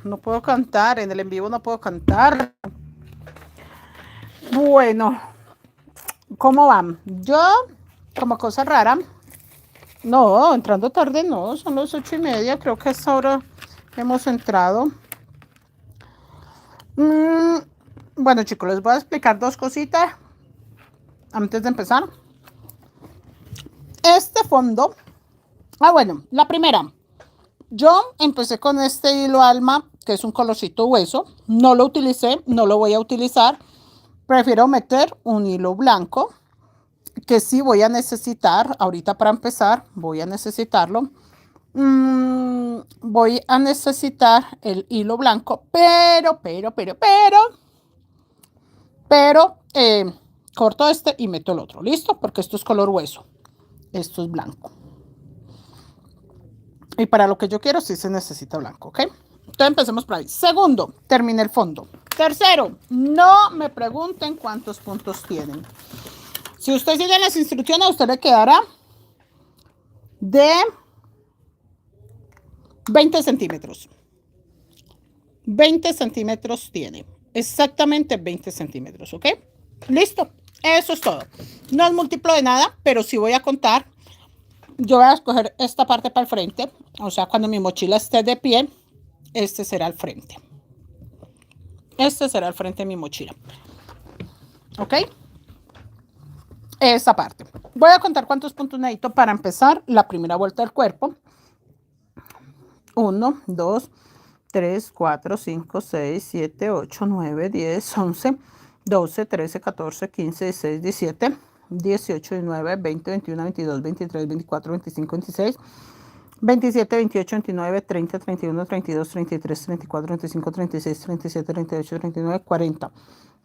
no puedo cantar, en el en vivo no puedo cantar. Bueno, ¿cómo van? Yo, como cosa rara, no, entrando tarde no, son las 8:30, creo que a esta hora hemos entrado. Bueno, chicos, les voy a explicar dos cositas antes de empezar. Este fondo, bueno, la primera, yo empecé con este hilo alma, que es un colorcito hueso, no lo utilicé, no lo voy a utilizar, prefiero meter un hilo blanco, que sí voy a necesitar, ahorita para empezar, voy a necesitarlo. Voy a necesitar el hilo blanco, pero, corto este y meto el otro, ¿listo? Porque esto es color hueso, esto es blanco. Y para lo que yo quiero sí se necesita blanco, ¿ok? Entonces empecemos por ahí. Segundo, terminé el fondo. Tercero, no me pregunten cuántos puntos tienen. Si usted sigue las instrucciones, a usted le quedará de 20 centímetros. 20 centímetros tiene. Exactamente 20 centímetros, ¿ok? Listo. Eso es todo. No es múltiplo de nada, pero sí voy a contar. Yo voy a escoger esta parte para el frente. O sea, cuando mi mochila esté de pie, este será el frente. Este será el frente de mi mochila. ¿Ok? Esa parte. Voy a contar cuántos puntos necesito para empezar la primera vuelta del cuerpo. 1, 2, 3, 4, 5, 6, 7, 8, 9, 10, 11, 12, 13, 14, 15, 16, 17, 18, 19, 20, 21, 22, 23, 24, 25, 26, 27, 28, 29, 30, 31, 32, 33, 34, 35, 36, 37, 38, 39, 40.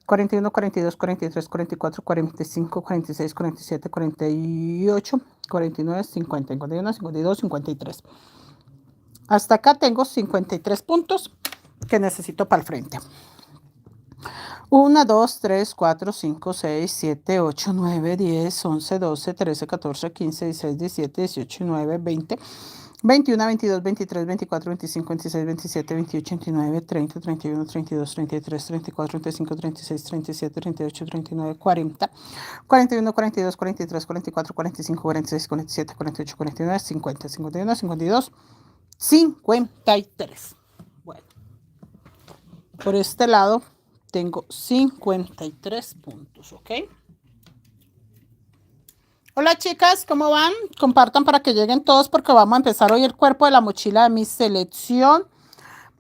41, 42, 43, 44, 45, 46, 47, 48, 49, 50, 51, 52, 53. Hasta acá tengo 53 puntos que necesito para el frente. 1, 2, 3, 4, 5, 6, 7, 8, 9, 10, 11, 12, 13, 14, 15, 16, 17, 18, 19, 20, 21, 22, 23, 24, 25, 26, 27, 28, 29, 30, 31, 32, 33, 34, 35, 36, 37, 38, 39, 40, 41, 42, 43, 44, 45, 46, 47, 48, 49, 50, 51, 52, 53. Bueno, por este lado tengo 53 puntos, ¿ok? Hola chicas, ¿cómo van? Compartan para que lleguen todos porque vamos a empezar hoy el cuerpo de la mochila de mi selección.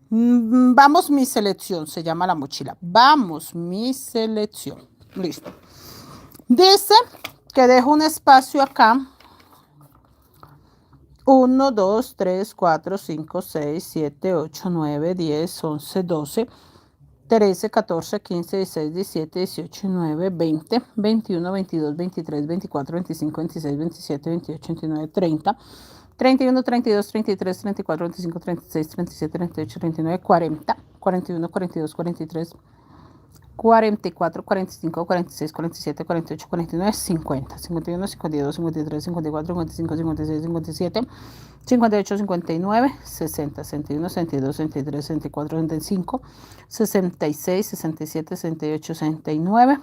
Vamos mi selección, se llama la mochila. Vamos mi selección. Listo. Dice que dejo un espacio acá. 1, 2, 3, 4, 5, 6, 7, 8, 9, 10, 11, 12, 13, 14, 15, 16, 17, 18, 19, 20, 21, 22, 23, 24, 25, 26, 27, 28, 29, 30, 31, 32, 33, 34, 25, 36, 37, 38, 39, 40, 41, 42, 43, 44, 45, 46, 47, 48, 49, 50, 51, 52, 53, 54, 55, 56, 57, 58, 59, 60, 61, 62, 63, 64, 65, 66, 67, 68, 69,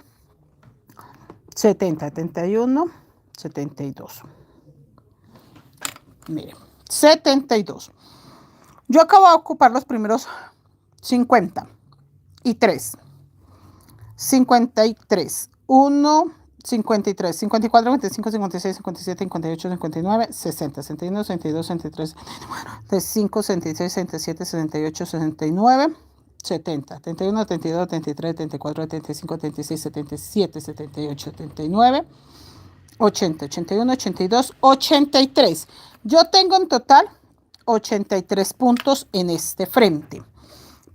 70, 71, 72. Miren, 72. Yo acabo de ocupar los primeros 53. 53, 1, 53, 54, 55, 56, 57, 58, 59, 60, 61, 62, 63, 65, 66, 67, 68, 69, 70, 71, 72, 73, 74, 75, 76, 77, 78, 79, 80, 81, 82, 83. Yo tengo en total 83 puntos en este frente.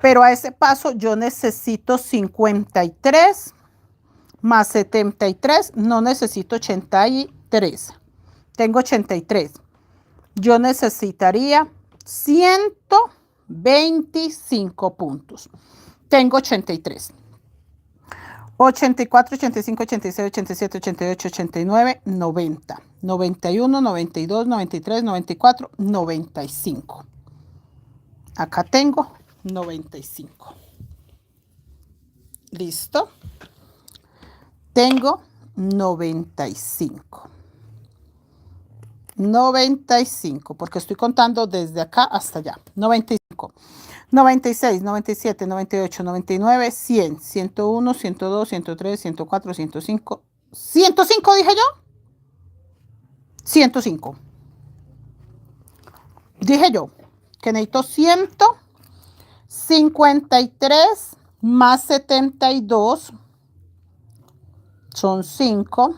Pero a ese paso yo necesito 53 más 73, no necesito 83. Tengo 83. Yo necesitaría 125 puntos. Tengo 83. 84, 85, 86, 87, 88, 89, 90, 91, 92, 93, 94, 95. Acá tengo 95. ¿Listo? Tengo 95. 95, porque estoy contando desde acá hasta allá. 95. 96, 97, 98, 99, 100, 101, 102, 103, 104, 105. 105 dije yo. 105. Dije yo que necesito 153 más 72 son 5.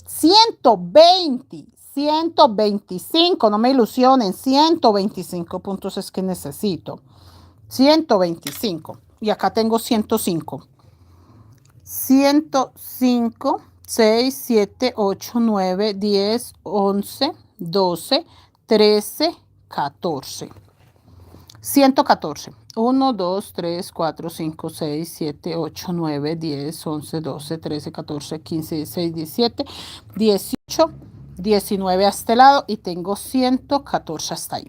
120, 125, no me ilusionen, 125 puntos es que necesito. 125. Y acá tengo 105. 105, 6, 7, 8, 9, 10, 11, 12, 13, 14. 114. 1, 2, 3, 4, 5, 6, 7, 8, 9, 10, 11, 12, 13, 14, 15, 16, 17, 18, 19 a este lado y tengo 114 hasta ahí.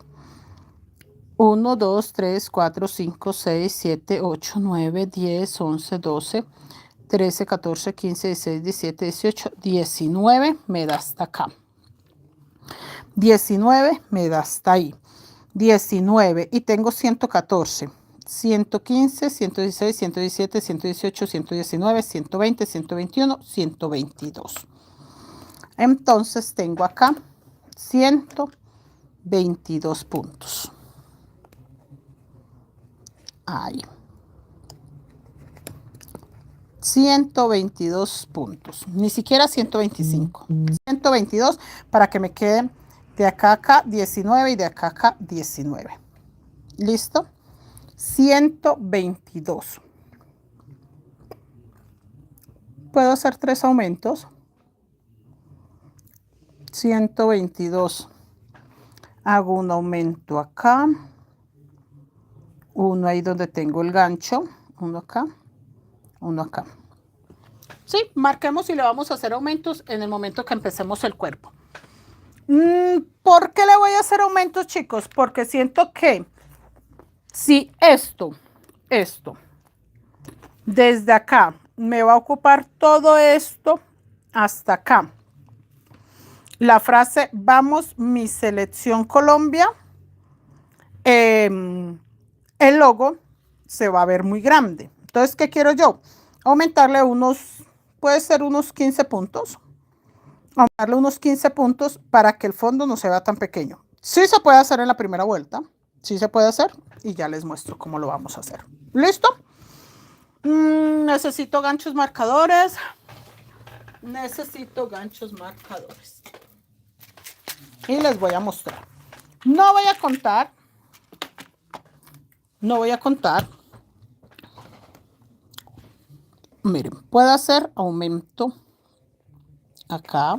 1, 2, 3, 4, 5, 6, 7, 8, 9, 10, 11, 12, 13, 14, 15, 16, 17, 18, 19 me da hasta acá. 19 me da hasta ahí. 19 y tengo 114, 115, 116, 117, 118, 119, 120, 121, 122. Entonces tengo acá 122 puntos. Ahí. 122 puntos. Ni siquiera 125. 122 para que me queden de acá a acá 19 y de acá a acá 19. ¿Listo? 122. Puedo hacer 3 aumentos. 122. Hago un aumento acá. Uno ahí donde tengo el gancho. Uno acá. Uno acá. Sí, marquemos y le vamos a hacer aumentos en el momento que empecemos el cuerpo. ¿Por qué le voy a hacer aumentos, chicos? Porque siento que si esto, desde acá, me va a ocupar todo esto hasta acá. La frase, vamos, mi selección Colombia, el logo se va a ver muy grande. Entonces, ¿qué quiero yo? Aumentarle unos, puede ser unos 15 puntos. Aumentarle unos 15 puntos para que el fondo no se vea tan pequeño. Sí se puede hacer en la primera vuelta. Sí se puede hacer y ya les muestro cómo lo vamos a hacer. ¿Listo? Necesito ganchos marcadores. Necesito ganchos marcadores. Y les voy a mostrar. No voy a contar. No voy a contar. Miren, puedo hacer aumento acá.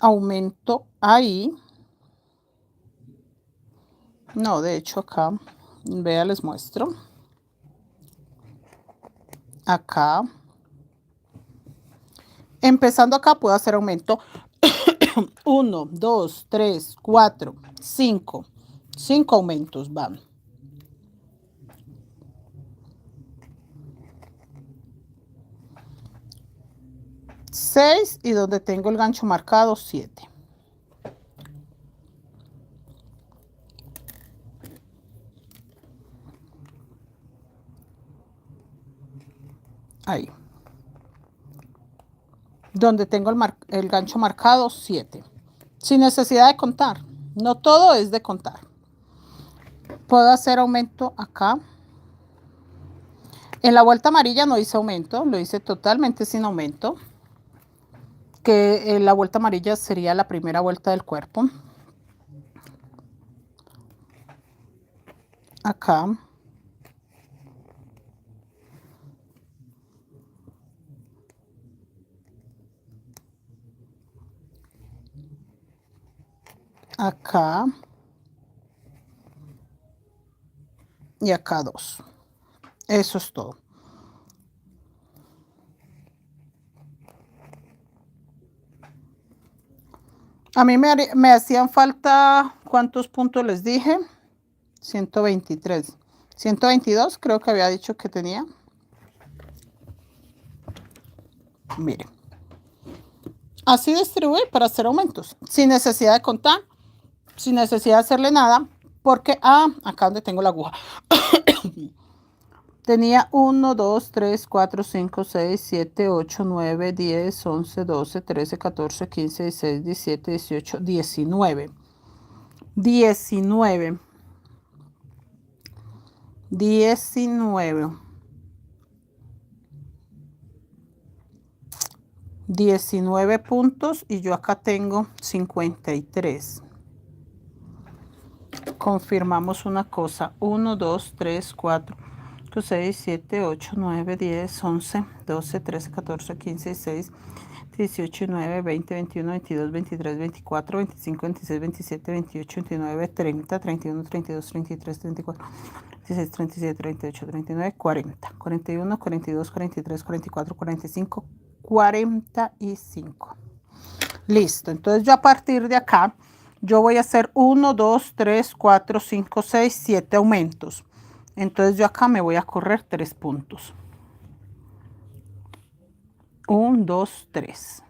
Aumento ahí. No, de hecho acá. Vea, les muestro. Acá. Empezando acá puedo hacer aumento 1, 2, 3, 4, 5. 5 aumentos van. 6 y donde tengo el gancho marcado 7. Ahí. Donde tengo el gancho marcado 7. Sin necesidad de contar. No todo es de contar. Puedo hacer aumento acá. En la vuelta amarilla no hice aumento, lo hice totalmente sin aumento. Que la vuelta amarilla sería la primera vuelta del cuerpo. Acá. Acá. Y acá 2. Eso es todo. A mí me hacían falta, ¿cuántos puntos les dije? 123. 122 creo que había dicho que tenía. Miren. Así distribuir para hacer aumentos. Sin necesidad de contar. Sin necesidad de hacerle nada. Porque, acá donde tengo la aguja. Tenía 1, 2, 3, 4, 5, 6, 7, 8, 9, 10, 11, 12, 13, 14, 15, 16, 17, 18, 19. 19. 19. 19 puntos y yo acá tengo 53. Confirmamos una cosa. 1, 2, 3, 4, 6, 7, 8, 9, 10, 11, 12, 13, 14, 15, 16, 18, 19, 20, 21, 22, 23, 24, 25, 26, 27, 28, 29, 30, 31, 32, 33, 34, 36, 37, 38, 39, 40, 41, 42, 43, 44, 45, 45. Listo. Entonces yo a partir de acá, yo voy a hacer 1, 2, 3, 4, 5, 6, 7 aumentos. Entonces yo acá me voy a correr 3 puntos. 1, 2, 3.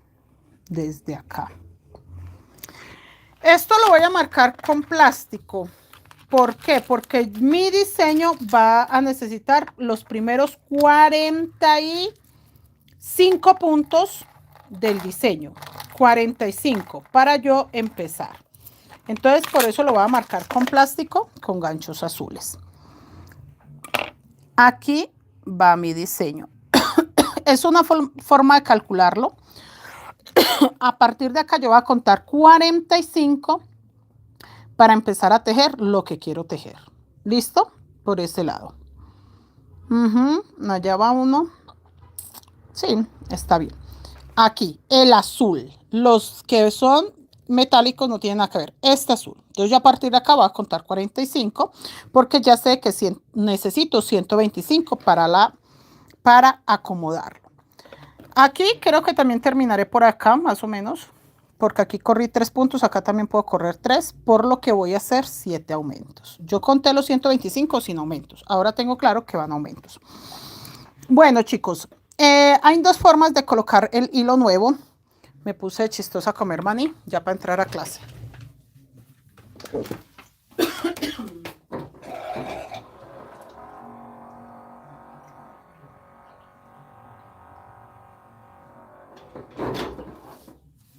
Desde acá. Esto lo voy a marcar con plástico. ¿Por qué? Porque mi diseño va a necesitar los primeros 45 puntos del diseño. 45 para yo empezar. Entonces por eso lo voy a marcar con plástico con ganchos azules. Aquí va mi diseño. Es una forma de calcularlo. A partir de acá yo voy a contar 45 para empezar a tejer lo que quiero tejer. ¿Listo? Por este lado. Allá va uno. Sí, está bien. Aquí, el azul. Los que son metálicos no tienen nada que ver. Este azul. Entonces yo a partir de acá voy a contar 45 porque ya sé que necesito 125 para acomodarlo. Aquí creo que también terminaré por acá, más o menos. Porque aquí corrí 3 puntos, acá también puedo correr 3, por lo que voy a hacer 7 aumentos. Yo conté los 125 sin aumentos. Ahora tengo claro que van aumentos. Bueno, chicos, hay 2 formas de colocar el hilo nuevo. Me puse chistosa a comer maní, ya para entrar a clase.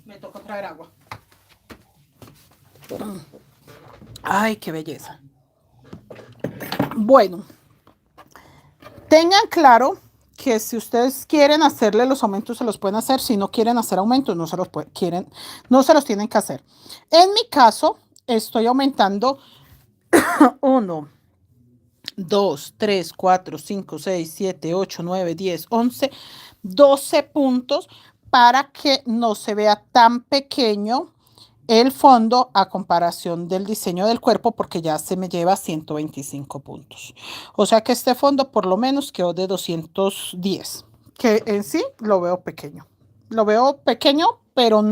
Me tocó traer agua. Ay, qué belleza. Bueno, tengan claro que si ustedes quieren hacerle los aumentos, se los pueden hacer. Si no quieren hacer aumentos, no se los tienen que hacer. En mi caso, estoy aumentando 1, 2, 3, 4, 5, 6, 7, 8, 9, 10, 11, 12 puntos para que no se vea tan pequeño el fondo a comparación del diseño del cuerpo, porque ya se me lleva 125 puntos. O sea que este fondo por lo menos quedó de 210, que en sí lo veo pequeño. Lo veo pequeño, pero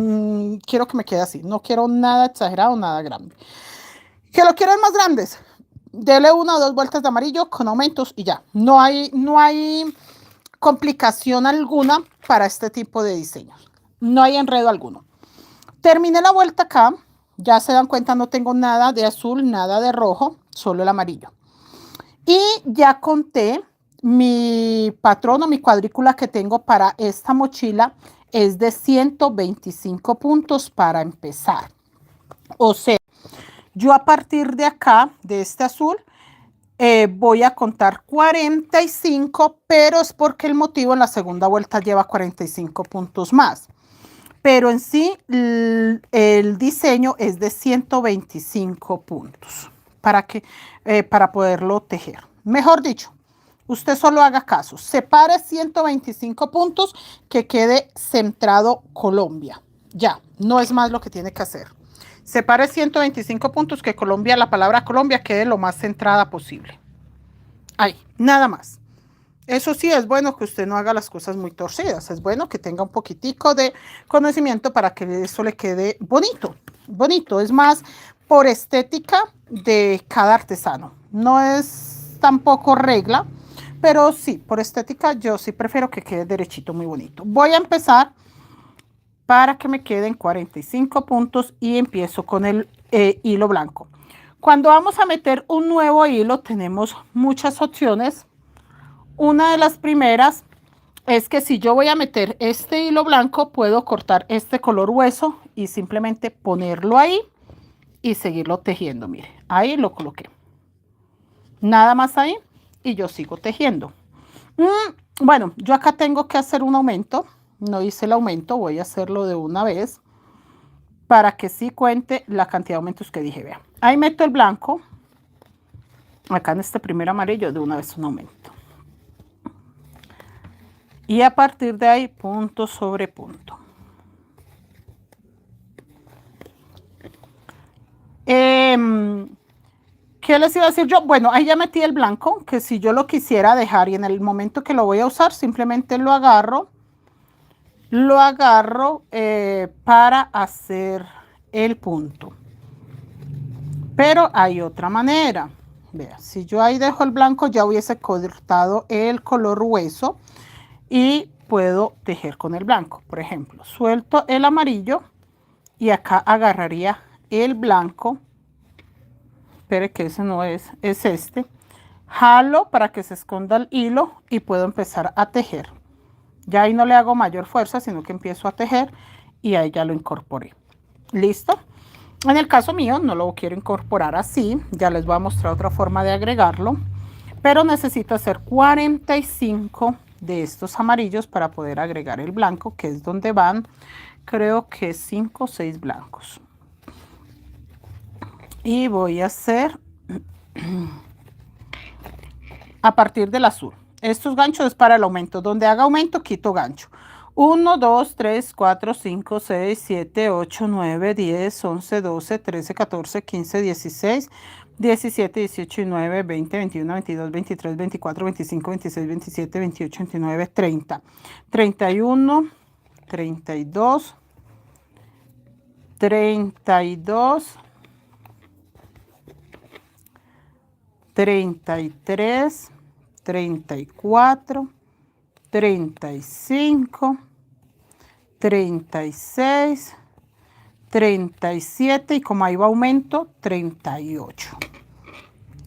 quiero que me quede así. No quiero nada exagerado, nada grande. Que lo quieren más grandes. Dele 1 o 2 vueltas de amarillo con aumentos y ya. No hay complicación alguna para este tipo de diseños. No hay enredo alguno. Terminé la vuelta acá. Ya se dan cuenta, no tengo nada de azul, nada de rojo, solo el amarillo. Y ya conté mi patrón o mi cuadrícula que tengo para esta mochila. Es de 125 puntos para empezar. O sea, yo a partir de acá, de este azul, voy a contar 45, pero es porque el motivo en la segunda vuelta lleva 45 puntos más. Pero en sí, el diseño es de 125 puntos para poderlo tejer. Mejor dicho, usted solo haga caso. Separe 125 puntos, que quede centrado Colombia. Ya, no es más lo que tiene que hacer. Separe 125 puntos, que la palabra Colombia quede lo más centrada posible. Ahí, nada más. Eso sí, es bueno que usted no haga las cosas muy torcidas. Es bueno que tenga un poquitico de conocimiento para que eso le quede bonito. Bonito. Es más por estética de cada artesano. No es tampoco regla, pero sí, por estética yo sí prefiero que quede derechito, muy bonito. Voy a empezar para que me queden 45 puntos y empiezo con el hilo blanco. Cuando vamos a meter un nuevo hilo tenemos muchas opciones. Una de las primeras es que si yo voy a meter este hilo blanco, puedo cortar este color hueso y simplemente ponerlo ahí y seguirlo tejiendo. Mire, ahí lo coloqué. Nada más ahí y yo sigo tejiendo. Bueno, yo acá tengo que hacer un aumento. No hice el aumento, voy a hacerlo de una vez para que sí cuente la cantidad de aumentos que dije. Vea, ahí meto el blanco. Acá en este primer amarillo de una vez un aumento. Y a partir de ahí, punto sobre punto. ¿Qué les iba a decir yo? Bueno, ahí ya metí el blanco, que si yo lo quisiera dejar y en el momento que lo voy a usar, simplemente lo agarro para hacer el punto. Pero hay otra manera. Vea, si yo ahí dejo el blanco, ya hubiese cortado el color hueso y puedo tejer con el blanco. Por ejemplo, suelto el amarillo y acá agarraría el blanco. Espere que ese no es este. Jalo para que se esconda el hilo y puedo empezar a tejer. Ya ahí no le hago mayor fuerza, sino que empiezo a tejer y ahí ya lo incorporé. ¿Listo? En el caso mío no lo quiero incorporar así, ya les voy a mostrar otra forma de agregarlo, pero necesito hacer 45 de estos amarillos para poder agregar el blanco, que es donde van, creo que 5 o 6 blancos. Y voy a hacer a partir del azul. Estos ganchos es para el aumento. Donde haga aumento, quito gancho. 1, 2, 3, 4, 5, 6, 7, 8, 9, 10, 11, 12, 13, 14, 15, 16, 17, 18, 19, 20, 21, 22, 23, 24, 25, 26, 27, 28, 29, 30, 31, 32, 32, 33, 34, 35, 36, 37 y como ahí va aumento, 38.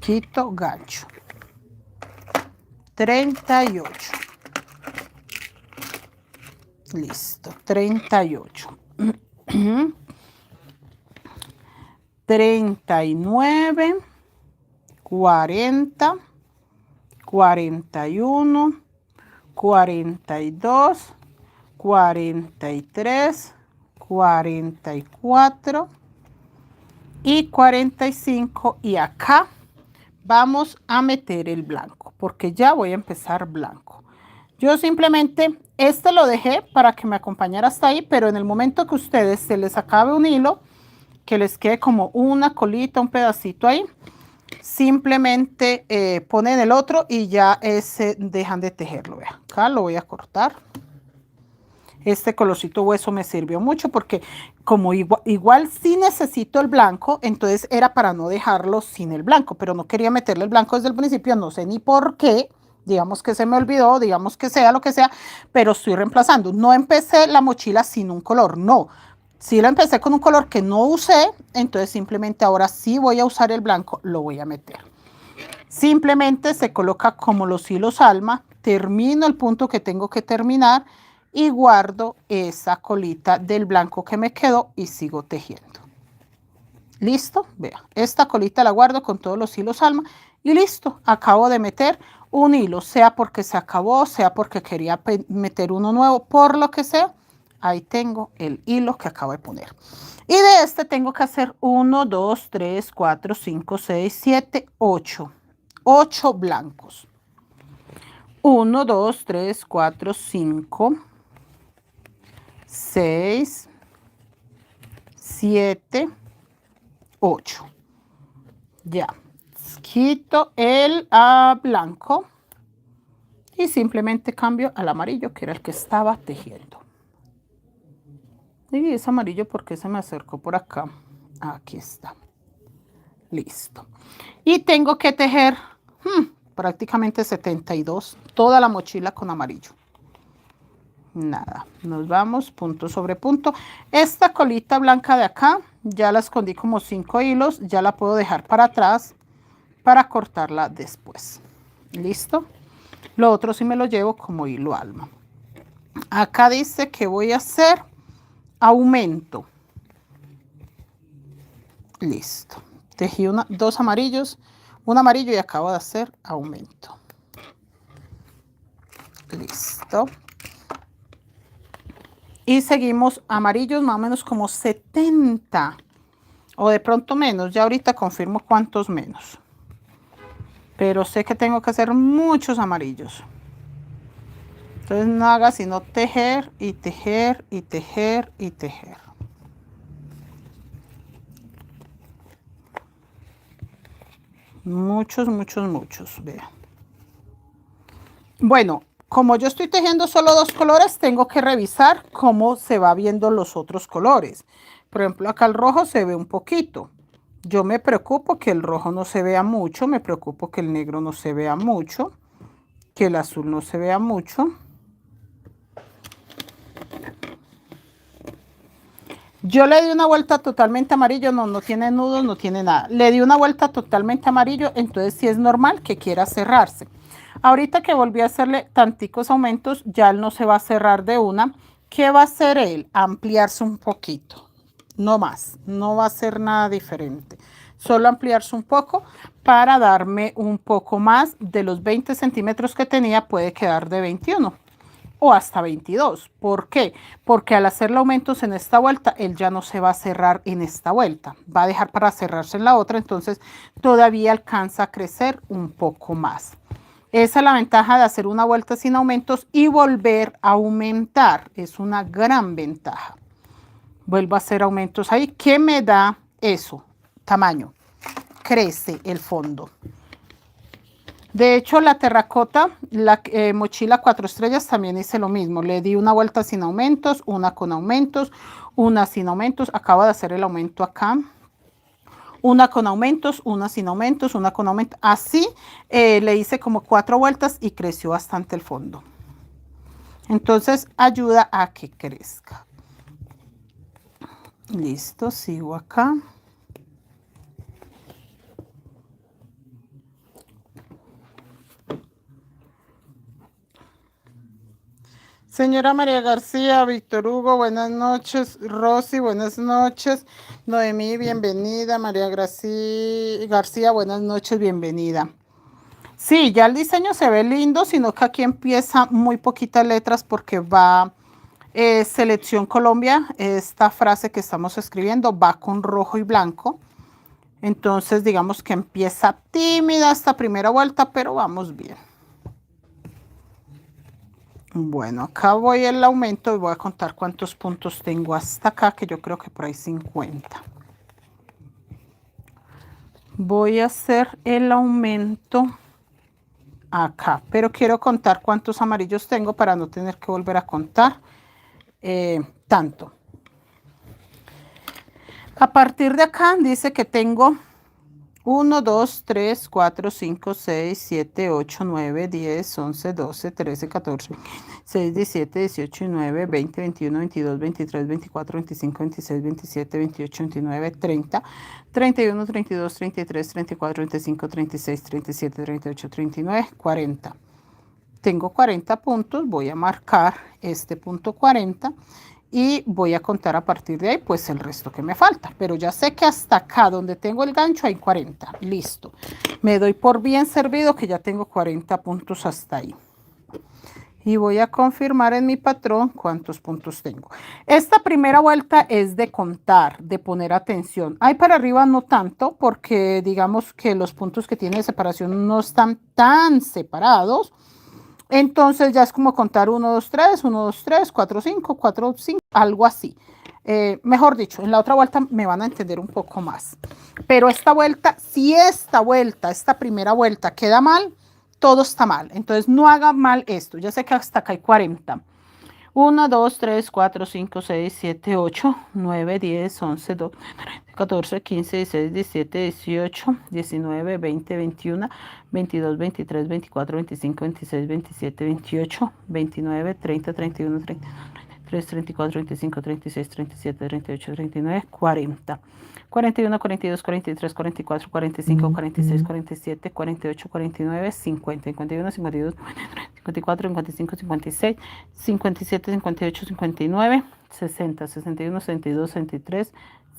Quito gancho. 38. Listo, 38. 39, 40, 41, 42, 43, 44 y 45 y acá vamos a meter el blanco porque ya voy a empezar blanco. Yo simplemente este lo dejé para que me acompañara hasta ahí, pero en el momento que ustedes se les acabe un hilo, que les quede como una colita, un pedacito ahí, simplemente ponen el otro y ya ese dejan de tejerlo. Vean, acá lo voy a cortar. Este colorcito hueso me sirvió mucho porque como igual sí necesito el blanco, entonces era para no dejarlo sin el blanco, pero no quería meterle el blanco desde el principio, no sé ni por qué, digamos que se me olvidó, digamos que sea lo que sea, pero estoy reemplazando. No empecé la mochila sin un color, no. Sí la empecé con un color que no usé, entonces simplemente ahora sí voy a usar el blanco, lo voy a meter. Simplemente se coloca como los hilos alma, termino el punto que tengo que terminar y guardo esa colita del blanco que me quedó y sigo tejiendo. ¿Listo? Vea, esta colita la guardo con todos los hilos alma y listo. Acabo de meter un hilo, sea porque se acabó, sea porque quería meter uno nuevo, por lo que sea. Ahí tengo el hilo que acabo de poner. Y de este tengo que hacer 1, 2, 3, 4, 5, 6, 7, 8. 8 blancos. 1, 2, 3, 4, 5, 6, 7, 8. Ya. Quito el blanco. y simplemente cambio al amarillo, que era el que estaba tejiendo. Y es amarillo porque se me acercó por acá. Aquí está. Listo. Y tengo que tejer prácticamente 72, toda la mochila con amarillo. Nada, nos vamos punto sobre punto. Esta colita blanca de acá ya la escondí como 5 hilos, ya la puedo dejar para atrás para cortarla después. Listo. Lo otro sí me lo llevo como hilo alma. Acá dice que voy a hacer aumento. Listo. Tejí dos amarillos, un amarillo y acabo de hacer aumento. Listo. Y seguimos amarillos más o menos como 70 o de pronto menos. Ya ahorita confirmo cuántos menos. Pero sé que tengo que hacer muchos amarillos. Entonces no haga sino tejer y tejer y tejer y tejer. Muchos, muchos, muchos. Vean. Bueno, como yo estoy tejiendo solo 2 colores, tengo que revisar cómo se va viendo los otros colores. Por ejemplo, acá el rojo se ve un poquito. Yo me preocupo que el rojo no se vea mucho, me preocupo que el negro no se vea mucho, que el azul no se vea mucho. Yo le di una vuelta totalmente amarillo, no tiene nudos, no tiene nada. Le di una vuelta totalmente amarillo, entonces sí es normal que quiera cerrarse. Ahorita que volví a hacerle tanticos aumentos, ya él no se va a cerrar de una. ¿Qué va a hacer él? Ampliarse un poquito, no más, no va a hacer nada diferente. Solo ampliarse un poco para darme un poco más de los 20 centímetros que tenía, puede quedar de 21 o hasta 22. ¿Por qué? Porque al hacerle aumentos en esta vuelta, él ya no se va a cerrar en esta vuelta. Va a dejar para cerrarse en la otra, entonces todavía alcanza a crecer un poco más. Esa es la ventaja de hacer una vuelta sin aumentos y volver a aumentar. Es una gran ventaja. Vuelvo a hacer aumentos ahí. ¿Qué me da eso? Tamaño. Crece el fondo. De hecho, la terracota, la mochila 4 estrellas, también hice lo mismo. Le di una vuelta sin aumentos, una con aumentos, una sin aumentos. Acabo de hacer el aumento acá. Una con aumentos, una sin aumentos, una con aumentos. Así le hice como 4 vueltas y creció bastante el fondo. Entonces ayuda a que crezca. Listo, sigo acá. Señora María García, Víctor Hugo, buenas noches. Rosy, buenas noches. Noemí, bienvenida. María García, buenas noches, bienvenida. Sí, ya el diseño se ve lindo, sino que aquí empieza muy poquitas letras porque va Selección Colombia. Esta frase que estamos escribiendo va con rojo y blanco. Entonces, digamos que empieza tímida esta primera vuelta, pero vamos bien. Bueno, acá voy el aumento y voy a contar cuántos puntos tengo hasta acá, que yo creo que por ahí 50. Voy a hacer el aumento acá, pero quiero contar cuántos amarillos tengo para no tener que volver a contar tanto. A partir de acá dice que tengo 1, 2, 3, 4, 5, 6, 7, 8, 9, 10, 11, 12, 13, 14, 16, 17, 18, 19, 20, 21, 22, 23, 24, 25, 26, 27, 28, 29, 30, 31, 32, 33, 34, 35, 36, 37, 38, 39, 40. Tengo 40 puntos, voy a marcar este punto 40 y voy a contar a partir de ahí pues el resto que me falta, pero ya sé que hasta acá donde tengo el gancho hay 40. Listo, me doy por bien servido que ya tengo 40 puntos hasta ahí y voy a confirmar en mi patrón cuántos puntos tengo. Esta primera vuelta es de contar, de poner atención. Ahí para arriba no tanto, porque digamos que los puntos que tiene de separación no están tan separados. Entonces ya es como contar 1, 2, 3, 1, 2, 3, 4, 5, 4, 5, algo así. Mejor dicho, en la otra vuelta me van a entender un poco más. Pero esta vuelta, si esta primera vuelta queda mal, todo está mal. Entonces no haga mal esto. Ya sé que hasta acá hay 40. 1, 2, 3, 4, 5, 6, 7, 8, 9, 10, 11, 12, 14, 15, 16, 17, 18, 19, 20, 21, 22, 23, 24, 25, 26, 27, 28, 29, 30, 31, 32, 33, 34, 35, 36, 37, 38, 39, 40. 41, 42, 43, 44, 45, 46, 47, 48, 49, 50, 51, 52, 54, 55, 56, 57, 58, 59, 60, 61, 62, 63,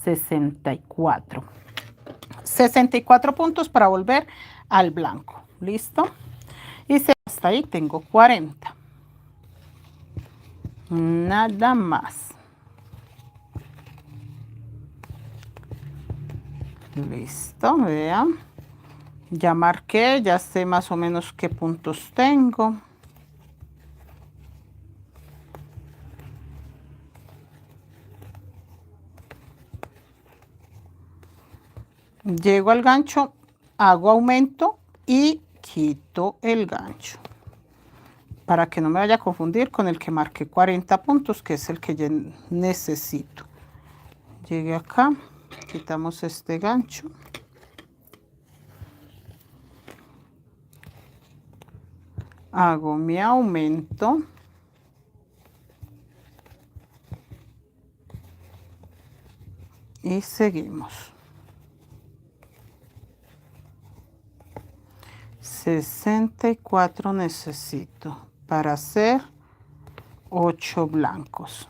64. 64 puntos para volver al blanco. ¿Listo? Y hasta ahí tengo 40. Nada más. Listo, vean. Ya marqué, ya sé más o menos qué puntos tengo. Llego al gancho, hago aumento y quito el gancho. Para que no me vaya a confundir con el que marqué 40 puntos, que es el que yo necesito. Llegué acá, quitamos este gancho. Hago mi aumento. Y seguimos. 64 necesito para hacer 8 blancos.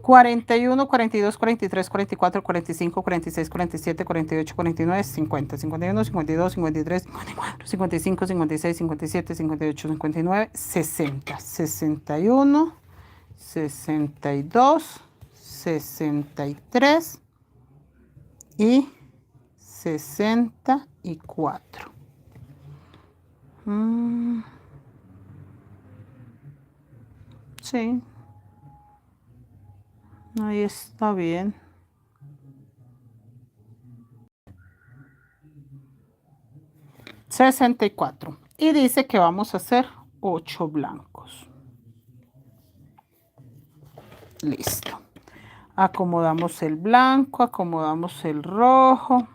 41, 42, 43, 44, 45, 46, 47, 48, 49, 50, 51, 52, 53, 54, 55, 56, 57, 58, 59, 60, 61, 62, 63 y 64. Sí, ahí está bien. $64. Y dice que vamos a hacer 8 blancos. Listo. Acomodamos el blanco, acomodamos el rojo,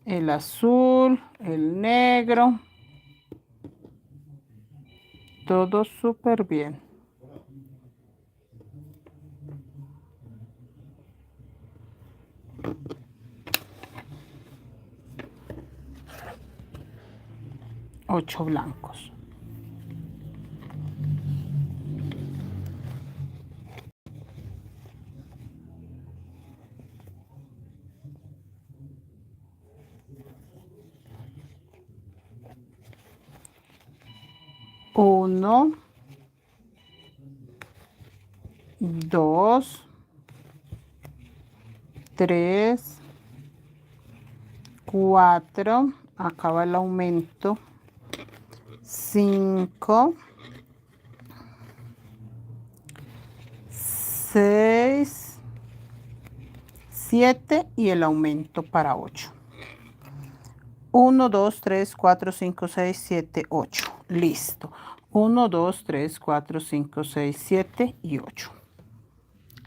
el azul, el negro. Todo súper bien. Ocho blancos. Uno, dos, tres, cuatro, acaba el aumento, 5, 6, 7 y el aumento para 8. 1, 2, 3, 4, 5, 6, 7, 8. Listo. 1, 2, 3, 4, 5, 6, 7 y 8.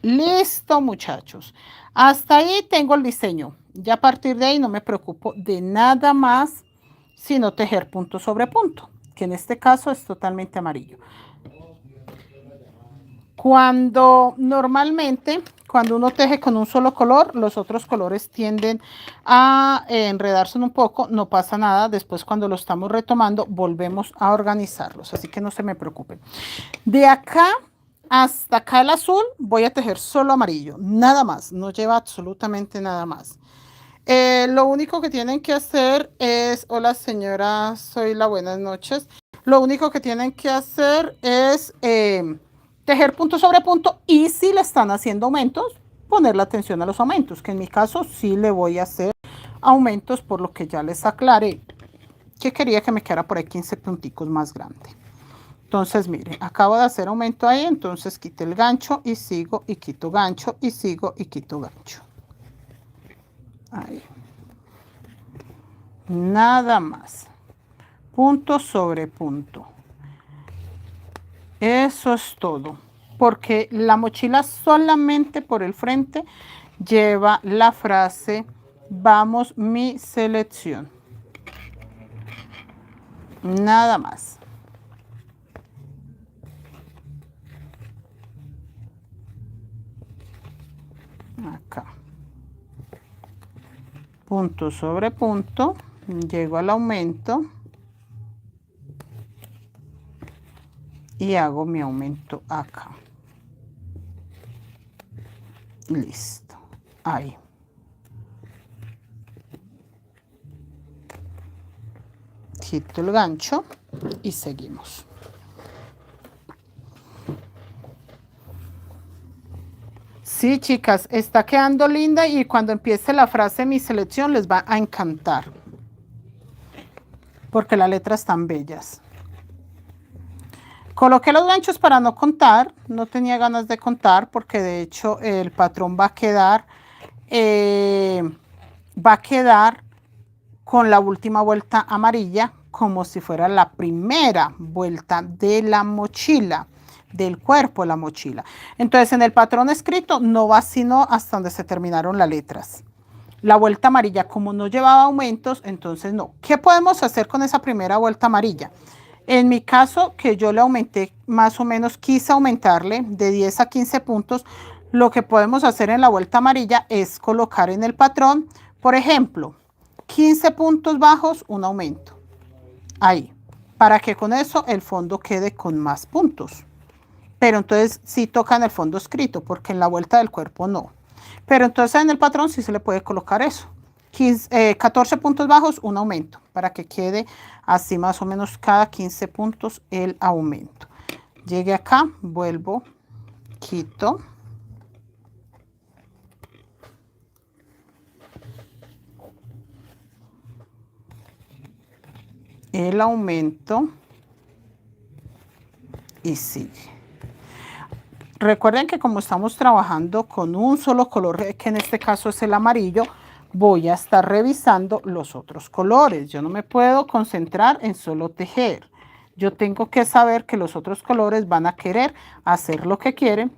Listo, muchachos. Hasta ahí tengo el diseño. Ya a partir de ahí no me preocupo de nada más, sino tejer punto sobre punto, que en este caso es totalmente amarillo. Normalmente, cuando uno teje con un solo color, los otros colores tienden a enredarse un poco, no pasa nada. Después, cuando lo estamos retomando, volvemos a organizarlos, así que no se me preocupen. De acá hasta acá el azul voy a tejer solo amarillo, nada más, no lleva absolutamente nada más. Lo único que tienen que hacer es, hola señora, soy la buenas noches. Lo único que tienen que hacer es tejer punto sobre punto y si le están haciendo aumentos, ponerle atención a los aumentos, que en mi caso sí le voy a hacer aumentos por lo que ya les aclaré, que quería que me quedara por ahí 15 punticos más grande. Entonces, miren, acabo de hacer aumento ahí, entonces quité el gancho y sigo y quito gancho y sigo y quito gancho. Ahí. Nada más. punto sobre punto. Eso es todo, porque la mochila solamente por el frente lleva la frase vamos mi selección. Nada más. Acá. Punto sobre punto. Llego al aumento. Y hago mi aumento acá. Listo. Ahí. Quito el gancho y seguimos. Sí, chicas, está quedando linda y cuando empiece la frase mi selección les va a encantar. Porque las letras están bellas. Coloqué los ganchos para no contar, no tenía ganas de contar porque de hecho el patrón va a quedar con la última vuelta amarilla como si fuera la primera vuelta de la mochila, del cuerpo de la mochila. Entonces en el patrón escrito no va sino hasta donde se terminaron las letras. La vuelta amarilla como no llevaba aumentos, entonces no. ¿Qué podemos hacer con esa primera vuelta amarilla? En mi caso, que yo le aumenté más o menos, quise aumentarle de 10 a 15 puntos, lo que podemos hacer en la vuelta amarilla es colocar en el patrón, por ejemplo, 15 puntos bajos, un aumento. Ahí, para que con eso el fondo quede con más puntos. Pero entonces sí toca en el fondo escrito, porque en la vuelta del cuerpo no. Pero entonces en el patrón sí se le puede colocar eso. 14 puntos bajos, un aumento, para que quede así más o menos cada 15 puntos el aumento. Llegué acá, vuelvo, quito. El aumento y sigue. Recuerden que como estamos trabajando con un solo color, que en este caso es el amarillo, voy a estar revisando los otros colores. Yo no me puedo concentrar en solo tejer. Yo tengo que saber que los otros colores van a querer hacer lo que quieren,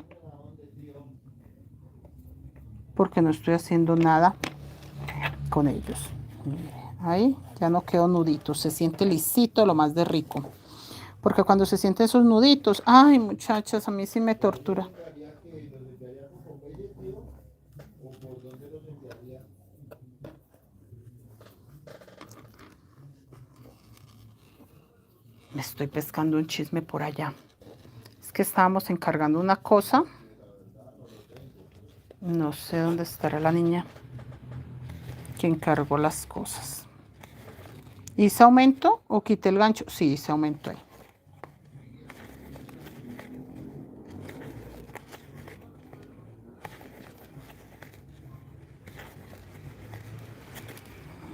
porque no estoy haciendo nada con ellos. Ahí ya no quedó nudito, se siente lisito, lo más de rico. Porque cuando se sienten esos nuditos, ay muchachas, a mí sí me tortura. Me estoy pescando un chisme por allá. Es que estábamos encargando una cosa. No sé dónde estará la niña que encargó las cosas. ¿Hice aumento o quité el gancho? Sí, hice aumento ahí.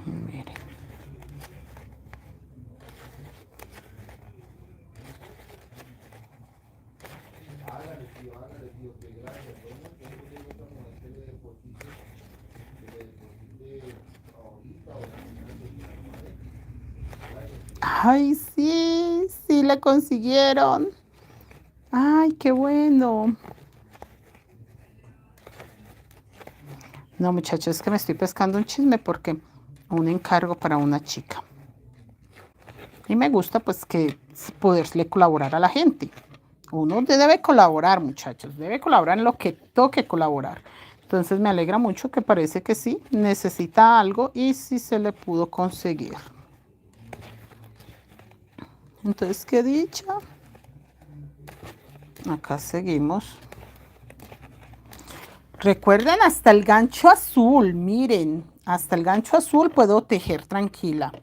Miren. Ay, sí, sí la consiguieron. Ay, qué bueno. No, muchachos, es que me estoy pescando un chisme porque un encargo para una chica. Y me gusta pues que poderle colaborar a la gente. Uno debe colaborar, muchachos, debe colaborar en lo que toque colaborar. Entonces me alegra mucho que parece que sí, necesita algo y sí se le pudo conseguir. Entonces, qué dicha. Acá seguimos. Recuerden hasta el gancho azul, miren, hasta el gancho azul puedo tejer tranquila.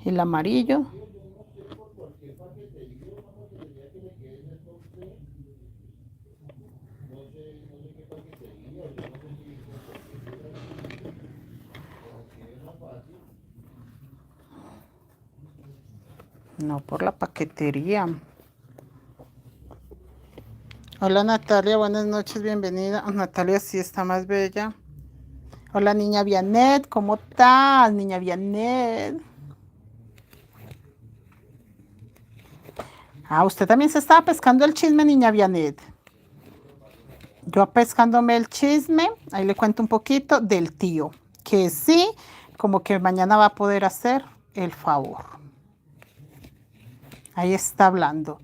El amarillo. No por la paquetería. Hola Natalia, buenas noches, bienvenida. Natalia sí está más bella. Hola niña Vianet, ¿cómo estás, niña Vianet? Ah, usted también se estaba pescando el chisme, niña Vianet. Yo pescándome el chisme, ahí le cuento un poquito del tío, que sí, como que mañana va a poder hacer el favor. Ahí está hablando.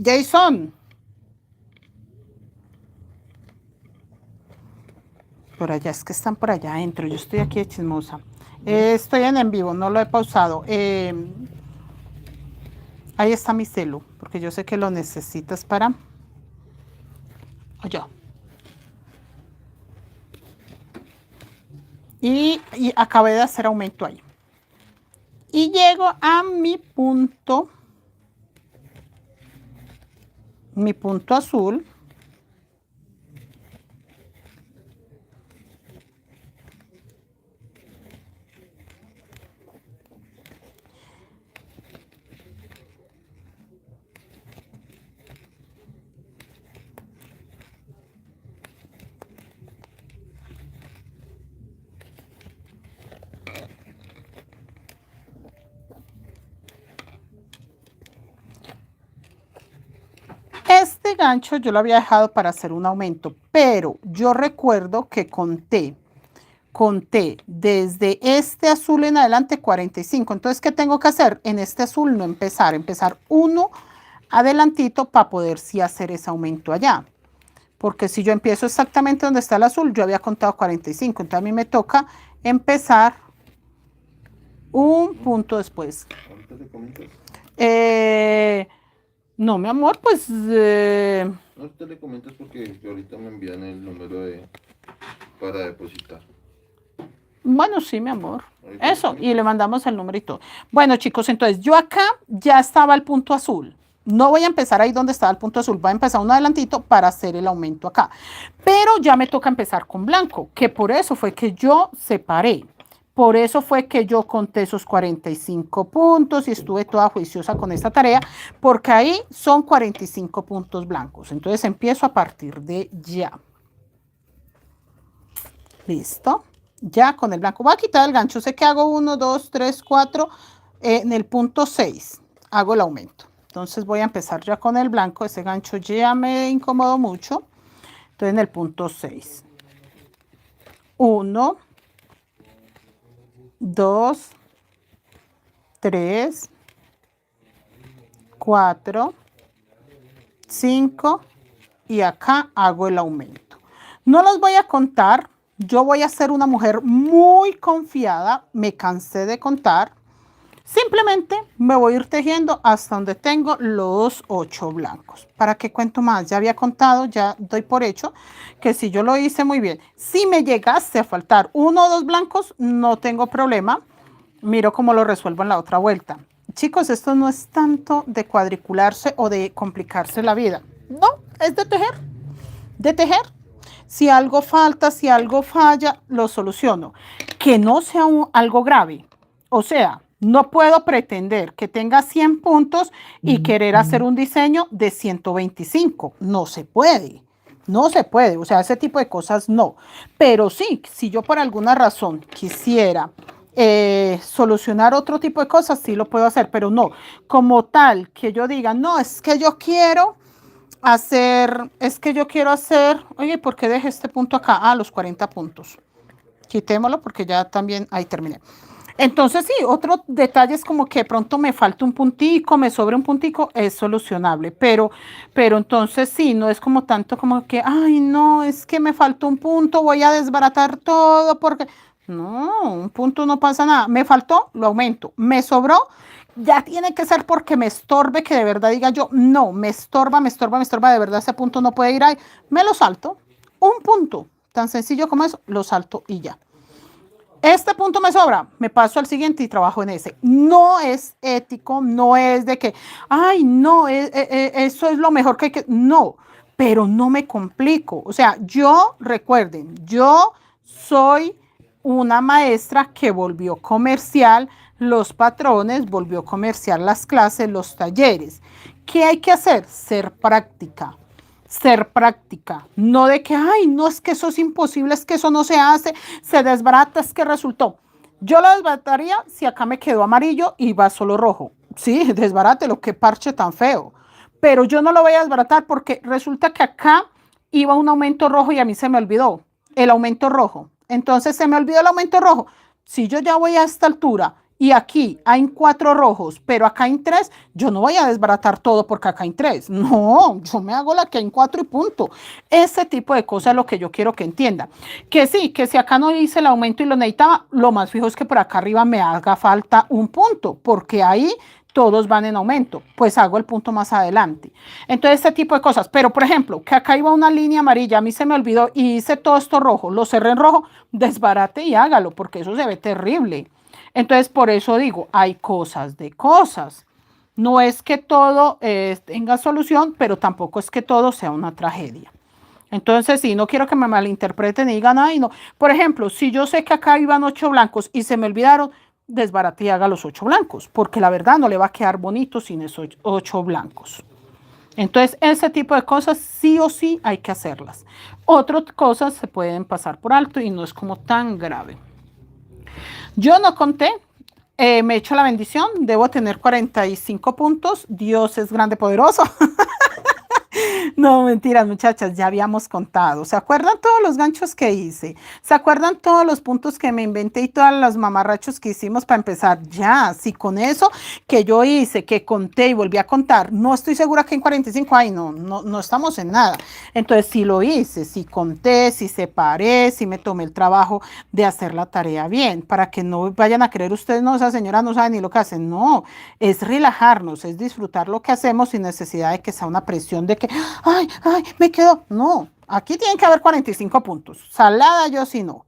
Jason. Por allá, es que están por allá adentro. Yo estoy aquí de chismosa. Estoy en vivo, no lo he pausado. Ahí está mi celu, porque yo sé que lo necesitas para... Oye. Y acabé de hacer aumento ahí. Y llego a mi punto azul. Este gancho yo lo había dejado para hacer un aumento, pero yo recuerdo que conté desde este azul en adelante 45. Entonces, ¿qué tengo que hacer? En este azul no empezar uno adelantito para poder sí hacer ese aumento allá. Porque si yo empiezo exactamente donde está el azul, yo había contado 45. Entonces a mí me toca empezar un punto después. ¿Ahorita te comentas? No, mi amor, pues... No te le comentas porque ahorita me envían el número para depositar. Bueno, sí, mi amor. Ahorita Eso, y le mandamos el numerito. Bueno, chicos, entonces yo acá ya estaba el punto azul. No voy a empezar ahí donde estaba el punto azul, voy a empezar uno adelantito para hacer el aumento acá. Pero ya me toca empezar con blanco, que por eso fue que yo separé. Por eso fue que yo conté esos 45 puntos y estuve toda juiciosa con esta tarea, porque ahí son 45 puntos blancos. Entonces empiezo a partir de ya. Listo. Ya con el blanco. Voy a quitar el gancho. Sé que hago 1, 2, 3, 4. En el punto 6 hago el aumento. Entonces voy a empezar ya con el blanco. Ese gancho ya me incomodó mucho. Entonces en el punto 6. 1, 2, 3, 4, 5 y acá hago el aumento. No los voy a contar. Yo voy a ser una mujer muy confiada. Me cansé de contar. Simplemente me voy a ir tejiendo hasta donde tengo los 8 blancos. ¿Para qué cuento más? Ya había contado, ya doy por hecho que si yo lo hice muy bien. Si me llegase a faltar 1 o 2 blancos, no tengo problema. Miro cómo lo resuelvo en la otra vuelta. Chicos, esto no es tanto de cuadricularse o de complicarse la vida. No, es de tejer. De tejer. Si algo falta, si algo falla, lo soluciono. Que no sea algo grave. O sea, no puedo pretender que tenga 100 puntos y querer hacer un diseño de 125. No se puede. No se puede. O sea, ese tipo de cosas no. Pero sí, si yo por alguna razón quisiera solucionar otro tipo de cosas, sí lo puedo hacer. Pero no, como tal, que yo diga, no, es que yo quiero hacer, oye, ¿por qué dejé este punto acá? Ah, los 40 puntos. Quitémoslo porque ya también, ahí terminé. Entonces sí, otro detalle es como que de pronto me falta un puntico, me sobra un puntico, es solucionable, pero entonces sí, no es como tanto como que, ay, no, es que me faltó un punto, voy a desbaratar todo porque, no, un punto no pasa nada, me faltó, lo aumento, me sobró, ya tiene que ser porque me estorbe, que de verdad diga yo, no, me estorba, de verdad ese punto no puede ir ahí, me lo salto, un punto, tan sencillo como eso, lo salto y ya. Este punto me sobra, me paso al siguiente y trabajo en ese. No es ético, no es de que, ay, no, eso es lo mejor que hay que... No, pero no me complico. O sea, recuerden, yo soy una maestra que volvió comercial los patrones, volvió comercial las clases, los talleres. ¿Qué hay que hacer? Ser práctica. Ser práctica, no de que, ay, no, es que eso es imposible, es que eso no se hace, se desbarata, es que resultó. Yo lo desbarataría si acá me quedó amarillo y va solo rojo. Sí, desbarátelo, qué parche tan feo. Pero yo no lo voy a desbaratar porque resulta que acá iba un aumento rojo y a mí se me olvidó el aumento rojo. Entonces se me olvidó el aumento rojo. Si yo ya voy a esta altura y aquí hay 4 rojos, pero acá hay 3, yo no voy a desbaratar todo porque acá hay 3. No, yo me hago la que hay 4 y punto. Ese tipo de cosas es lo que yo quiero que entienda. Que sí, que si acá no hice el aumento y lo necesitaba, lo más fijo es que por acá arriba me haga falta un punto, porque ahí todos van en aumento, pues hago el punto más adelante. Entonces, este tipo de cosas. Pero, por ejemplo, que acá iba una línea amarilla, a mí se me olvidó y hice todo esto rojo, lo cerré en rojo, desbarate y hágalo, porque eso se ve terrible. Entonces, por eso digo, hay cosas de cosas. No es que todo tenga solución, pero tampoco es que todo sea una tragedia. Entonces, sí, no quiero que me malinterpreten y digan, ay, no. Por ejemplo, si yo sé que acá iban 8 blancos y se me olvidaron, desbarate y haga los 8 blancos, porque la verdad no le va a quedar bonito sin esos 8 blancos. Entonces, ese tipo de cosas sí o sí hay que hacerlas. Otras cosas se pueden pasar por alto y no es como tan grave. Yo no conté, me he hecho la bendición, debo tener 45 puntos. Dios es grande, poderoso. No, mentiras, muchachas, ya habíamos contado. ¿Se acuerdan todos los ganchos que hice? ¿Se acuerdan todos los puntos que me inventé y todos los mamarrachos que hicimos para empezar? Ya, si con eso que yo hice, que conté y volví a contar, no estoy segura que en 45, ay, no estamos en nada. Entonces, si lo hice, si conté, si separé, si me tomé el trabajo de hacer la tarea bien, para que no vayan a creer ustedes, no, esa señora no sabe ni lo que hace. No, es relajarnos, es disfrutar lo que hacemos sin necesidad de que sea una presión de que ay, me quedó. No, aquí tienen que haber 45 puntos. Salada yo sí no.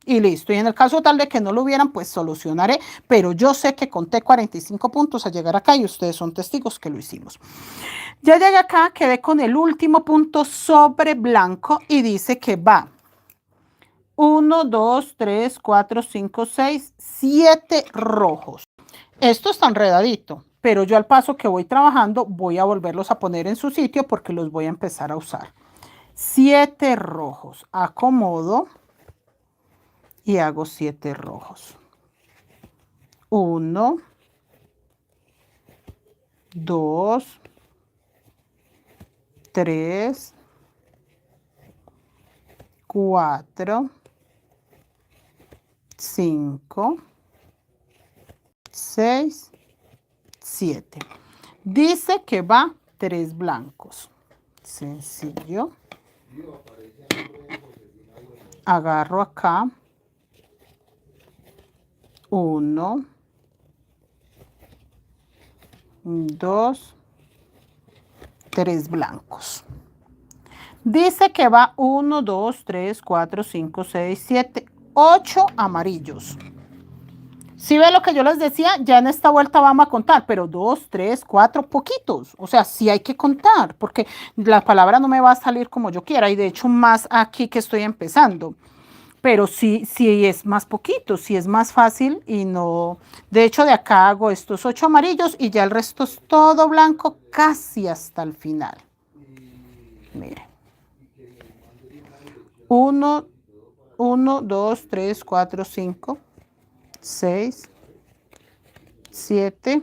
Y listo. Y en el caso tal de que no lo hubieran, pues solucionaré. Pero yo sé que conté 45 puntos a llegar acá y ustedes son testigos que lo hicimos. Ya llegué acá, quedé con el último punto sobre blanco y dice que va 1, 2, 3, 4, 5, 6, 7 rojos. Esto está enredadito, pero yo al paso que voy trabajando voy a volverlos a poner en su sitio porque los voy a empezar a usar. 7 rojos. Acomodo y hago 7 rojos. 1, 2, 3, 4, 5, 6, 7. Dice que va 3 blancos. Sencillo. Agarro acá. 1, 2, 3 blancos. Dice que va 1, 2, 3, 4, 5, 6, 7, 8 amarillos. Si ve lo que yo les decía, ya en esta vuelta vamos a contar, pero 2, 3, 4, poquitos. O sea, sí hay que contar, porque la palabra no me va a salir como yo quiera, y de hecho más aquí que estoy empezando. Pero sí es más poquito, sí es más fácil y no. De hecho, de acá hago estos 8 amarillos y ya el resto es todo blanco casi hasta el final. Miren. 1, 2, 3, 4, 5, 6, 7,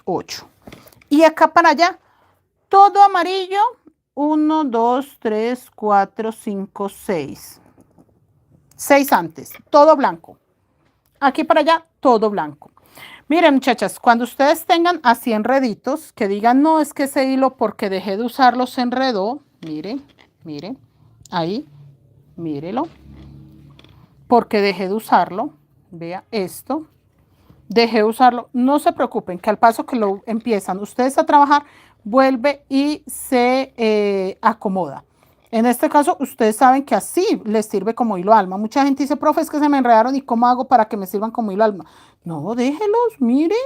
8. Y acá para allá, todo amarillo. 1, 2, 3, 4, 5, 6. 6 antes, todo blanco. Aquí para allá, todo blanco. Miren, muchachas, cuando ustedes tengan así enreditos, que digan, no, es que ese hilo porque dejé de usarlo se enredó. Miren, miren, ahí, mírelo. Porque dejé de usarlo. Vea esto. Dejé de usarlo. No se preocupen, que al paso que lo empiezan ustedes a trabajar, vuelve y se acomoda. En este caso, ustedes saben que así les sirve como hilo alma. Mucha gente dice, profe, es que se me enredaron y ¿cómo hago para que me sirvan como hilo alma? No, déjelos, miren.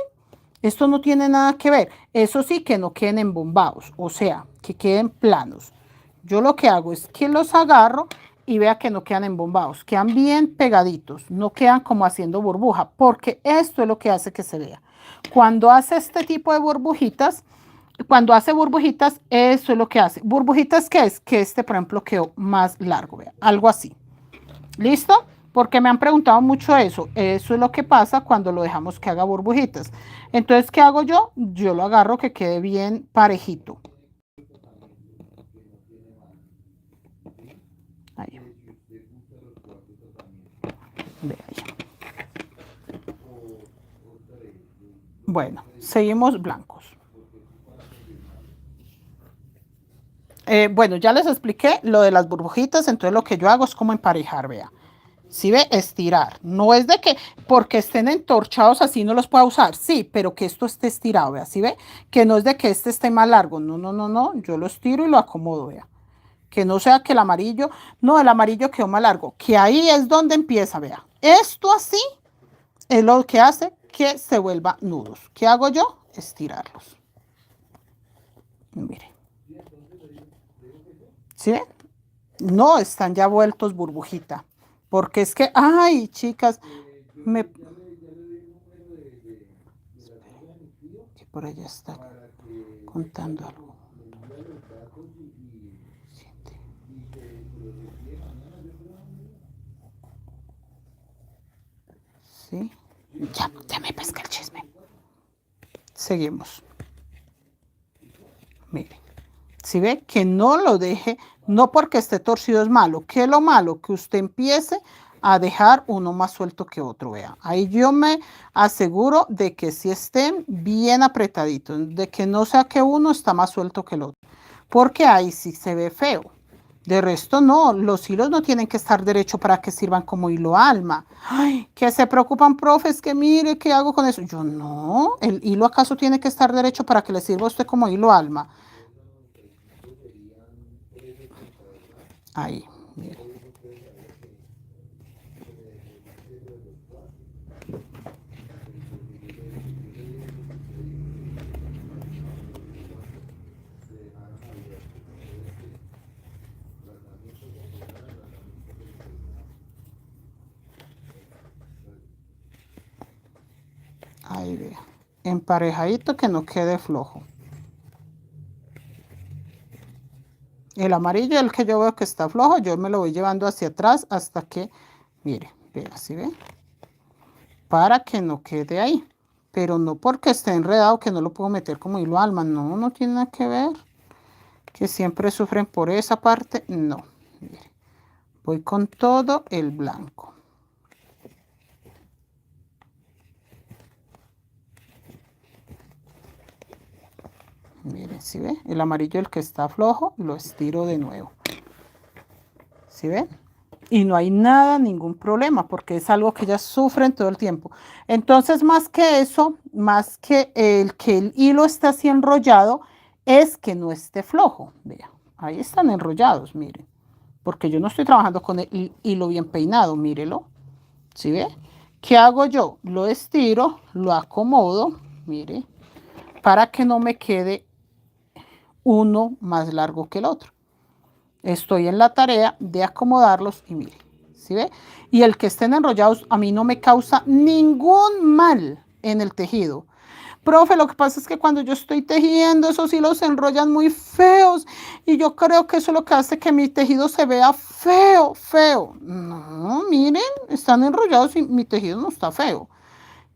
Esto no tiene nada que ver. Eso sí, que no queden embombados, o sea, que queden planos. Yo lo que hago es que los agarro y vea que no quedan embombados, quedan bien pegaditos, no quedan como haciendo burbuja, porque esto es lo que hace que se vea. Cuando hace este tipo de burbujitas, cuando hace burbujitas, eso es lo que hace. ¿Burbujitas qué es? Que este, por ejemplo, quedó más largo, vea, algo así. ¿Listo? porque me han preguntado mucho eso. Eso es lo que pasa cuando lo dejamos que haga burbujitas. Entonces, ¿qué hago yo? Yo lo agarro que quede bien parejito. Ahí. Ve ahí. Bueno, seguimos blancos. Bueno, ya les expliqué lo de las burbujitas, entonces lo que yo hago es como emparejar, vea. ¿Sí ve? Estirar. No es de que porque estén entorchados así no los pueda usar. Sí, pero que esto esté estirado, vea. ¿Sí ve? Que no es de que este esté más largo. No, no, no, no. Yo lo estiro y lo acomodo, vea. Que no sea que el amarillo, no, el amarillo quedó más largo. Que ahí es donde empieza, vea. Esto así es lo que hace que se vuelva nudos. ¿Qué hago yo? Estirarlos. Mire. ¿Sí ven? No, están ya vueltos burbujita. Porque es que, ay, chicas, me... que por allá está contando algo. Sí. Ya me pesca el chisme. Seguimos. Mire. Si ve que no lo deje, no porque esté torcido es malo. ¿Qué es lo malo? Que usted empiece a dejar uno más suelto que otro, vea. Ahí yo me aseguro de que sí estén bien apretaditos, de que no sea que uno está más suelto que el otro, porque ahí sí se ve feo. De resto no, los hilos no tienen que estar derecho para que sirvan como hilo alma. Ay, que se preocupan, profes, que mire, ¿qué hago con eso? Yo no, el hilo acaso tiene que estar derecho para que le sirva a usted como hilo alma. Ahí, mire. Ahí vea. Emparejadito que no quede flojo. El amarillo, el que yo veo que está flojo, yo me lo voy llevando hacia atrás hasta que, mire, vea, ¿sí ve? Para que no quede ahí. Pero no porque esté enredado que no lo puedo meter como hilo alma. No, no tiene nada que ver. Que siempre sufren por esa parte. No, mire. Voy con todo el blanco. Miren, ¿sí ve? El amarillo, el que está flojo, lo estiro de nuevo. ¿Sí ven? Y no hay nada, ningún problema, porque es algo que ellas sufren todo el tiempo. Entonces, más que eso, más que el hilo esté así enrollado, es que no esté flojo. Vea, ahí están enrollados, miren. Porque yo no estoy trabajando con el hilo bien peinado, mírelo. ¿Sí ve? ¿Qué hago yo? Lo estiro, lo acomodo, mire, para que no me quede uno más largo que el otro. Estoy en la tarea de acomodarlos y mire, ¿sí ve? Y el que estén enrollados a mí no me causa ningún mal en el tejido. Profe, lo que pasa es que cuando yo estoy tejiendo, esos hilos se enrollan muy feos y yo creo que eso es lo que hace que mi tejido se vea feo, feo. No, miren, están enrollados y mi tejido no está feo.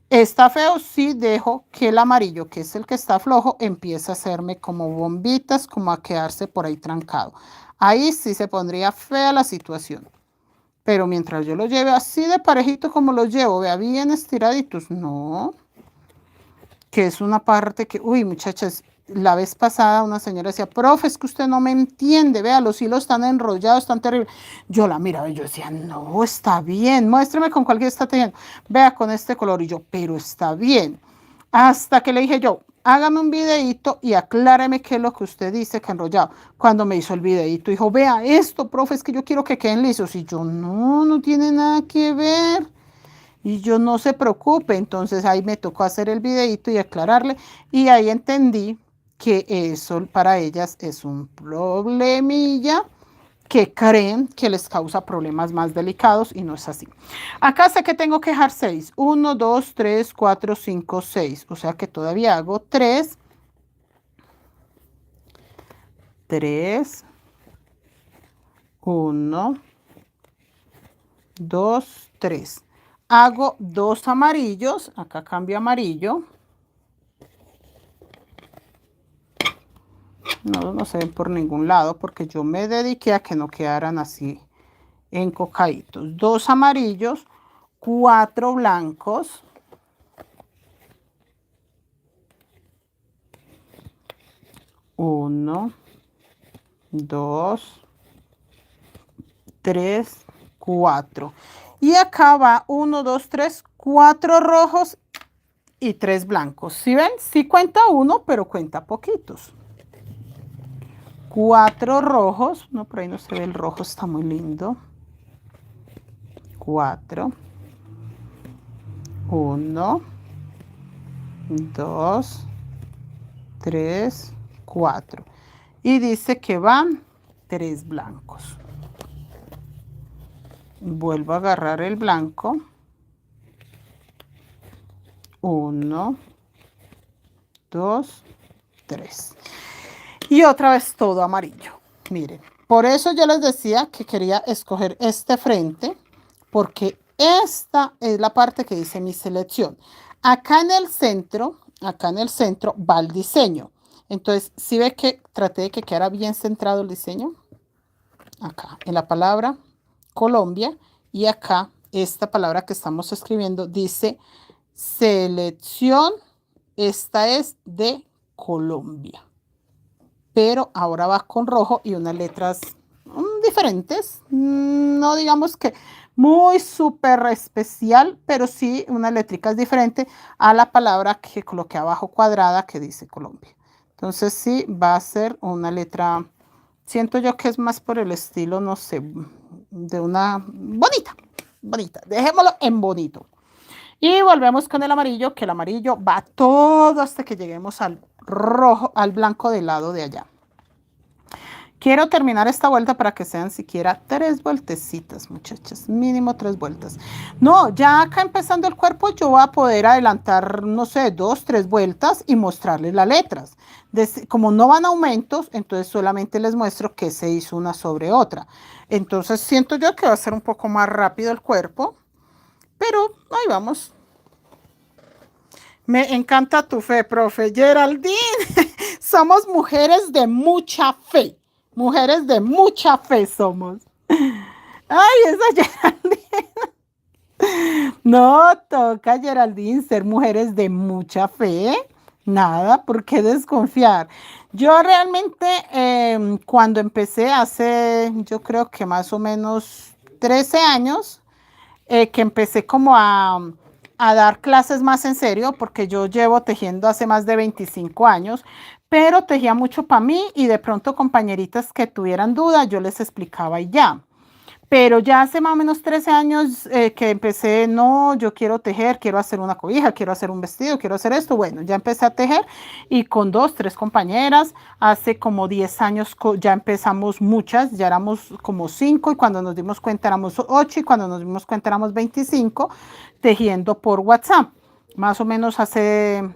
Está feo si dejo que el amarillo, que es el que está flojo, empiece a hacerme como bombitas, como a quedarse por ahí trancado. Ahí sí se pondría fea la situación. Pero mientras yo lo lleve así de parejito como los llevo, vea bien estiraditos, no. Que es una parte que, uy, muchachas, la vez pasada una señora decía, profe, es que usted no me entiende, vea, los hilos están enrollados, están terribles. Yo la miraba y yo decía, no, está bien, muéstreme con cuál que está teniendo. Vea con este color y yo, pero está bien. Hasta que le dije yo, hágame un videito y acláreme qué es lo que usted dice que enrollado. Cuando me hizo el videito, dijo, vea esto, profe, es que yo quiero que queden lisos. Y yo, no, no tiene nada que ver. Y yo no se preocupe, entonces ahí me tocó hacer el videito y aclararle y ahí entendí que eso para ellas es un problemilla que creen que les causa problemas más delicados y no es así. Acá sé que tengo que dejar 6. 1, 2, 3, 4, 5, 6. O sea que todavía hago 3. 3. 1, 2, 3. Hago 2 amarillos, acá cambio amarillo. No se ven por ningún lado porque yo me dediqué a que no quedaran así encocaditos. 2 amarillos, 4 blancos. 1, 2, 3, 4. Y acá va 1, 2, 3, 4 rojos y 3 blancos. ¿Sí ven? Sí cuenta uno, pero cuenta poquitos. 4 rojos. No, por ahí no se ve el rojo, está muy lindo. 4. 1, 2, 3, 4. Y dice que van 3 blancos. Vuelvo a agarrar el blanco. 1, 2, 3. Y otra vez todo amarillo. Miren, por eso yo les decía que quería escoger este frente, porque esta es la parte que dice mi selección. Acá en el centro va el diseño. Entonces, ¿sí ve que traté de que quedara bien centrado el diseño? Acá, en la palabra Colombia, y acá, esta palabra que estamos escribiendo dice selección, esta es de Colombia. Pero ahora va con rojo y unas letras diferentes, no digamos que muy súper especial, pero sí unas letricas diferentes a la palabra que coloqué abajo cuadrada que dice Colombia. Entonces sí va a ser una letra, siento yo que es más por el estilo, no sé, de una bonita, bonita, dejémoslo en bonito. Y volvemos con el amarillo, que el amarillo va todo hasta que lleguemos al rojo, al blanco del lado de allá. Quiero terminar esta vuelta para que sean siquiera 3 vueltecitas, muchachas, mínimo 3 vueltas. No, ya acá empezando el cuerpo yo voy a poder adelantar, no sé, 2, 3 vueltas y mostrarles las letras. Como no van aumentos, entonces solamente les muestro que se hizo una sobre otra. Entonces siento yo que va a ser un poco más rápido el cuerpo, pero ahí vamos. Me encanta tu fe, profe Geraldine. Somos mujeres de mucha fe. Mujeres de mucha fe somos. Ay, esa Geraldine. No toca, Geraldine, ser mujeres de mucha fe. Nada, ¿por qué desconfiar? Yo realmente cuando empecé hace, yo creo que más o menos 13 años, que empecé como a dar clases más en serio, porque yo llevo tejiendo hace más de 25 años, pero tejía mucho para mí y de pronto compañeritas que tuvieran dudas, yo les explicaba y ya. Pero ya hace más o menos 13 años que empecé, no, yo quiero tejer, quiero hacer una cobija, quiero hacer un vestido, quiero hacer esto. Bueno, ya empecé a tejer y con 2, 3 compañeras, hace como 10 años ya empezamos muchas, ya éramos como 5 y cuando nos dimos cuenta éramos 8 y cuando nos dimos cuenta éramos 25 tejiendo por WhatsApp, más o menos hace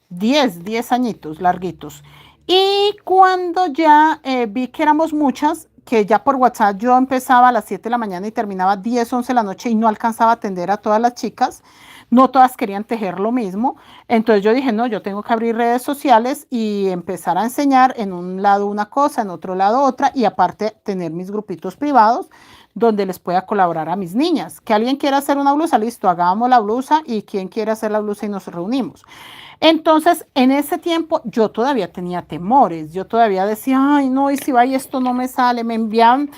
10 añitos larguitos. Y cuando ya vi que éramos muchas, que ya por WhatsApp yo empezaba a las 7 de la mañana y terminaba 10, 11 de la noche y no alcanzaba a atender a todas las chicas, no todas querían tejer lo mismo, entonces yo dije, no, yo tengo que abrir redes sociales y empezar a enseñar en un lado una cosa, en otro lado otra, y aparte tener mis grupitos privados donde les pueda colaborar a mis niñas. Que alguien quiera hacer una blusa, listo, hagamos la blusa, y quien quiera hacer la blusa y nos reunimos. Entonces, en ese tiempo yo todavía tenía temores, yo todavía decía, ay, no, y si va y esto no me sale, me envían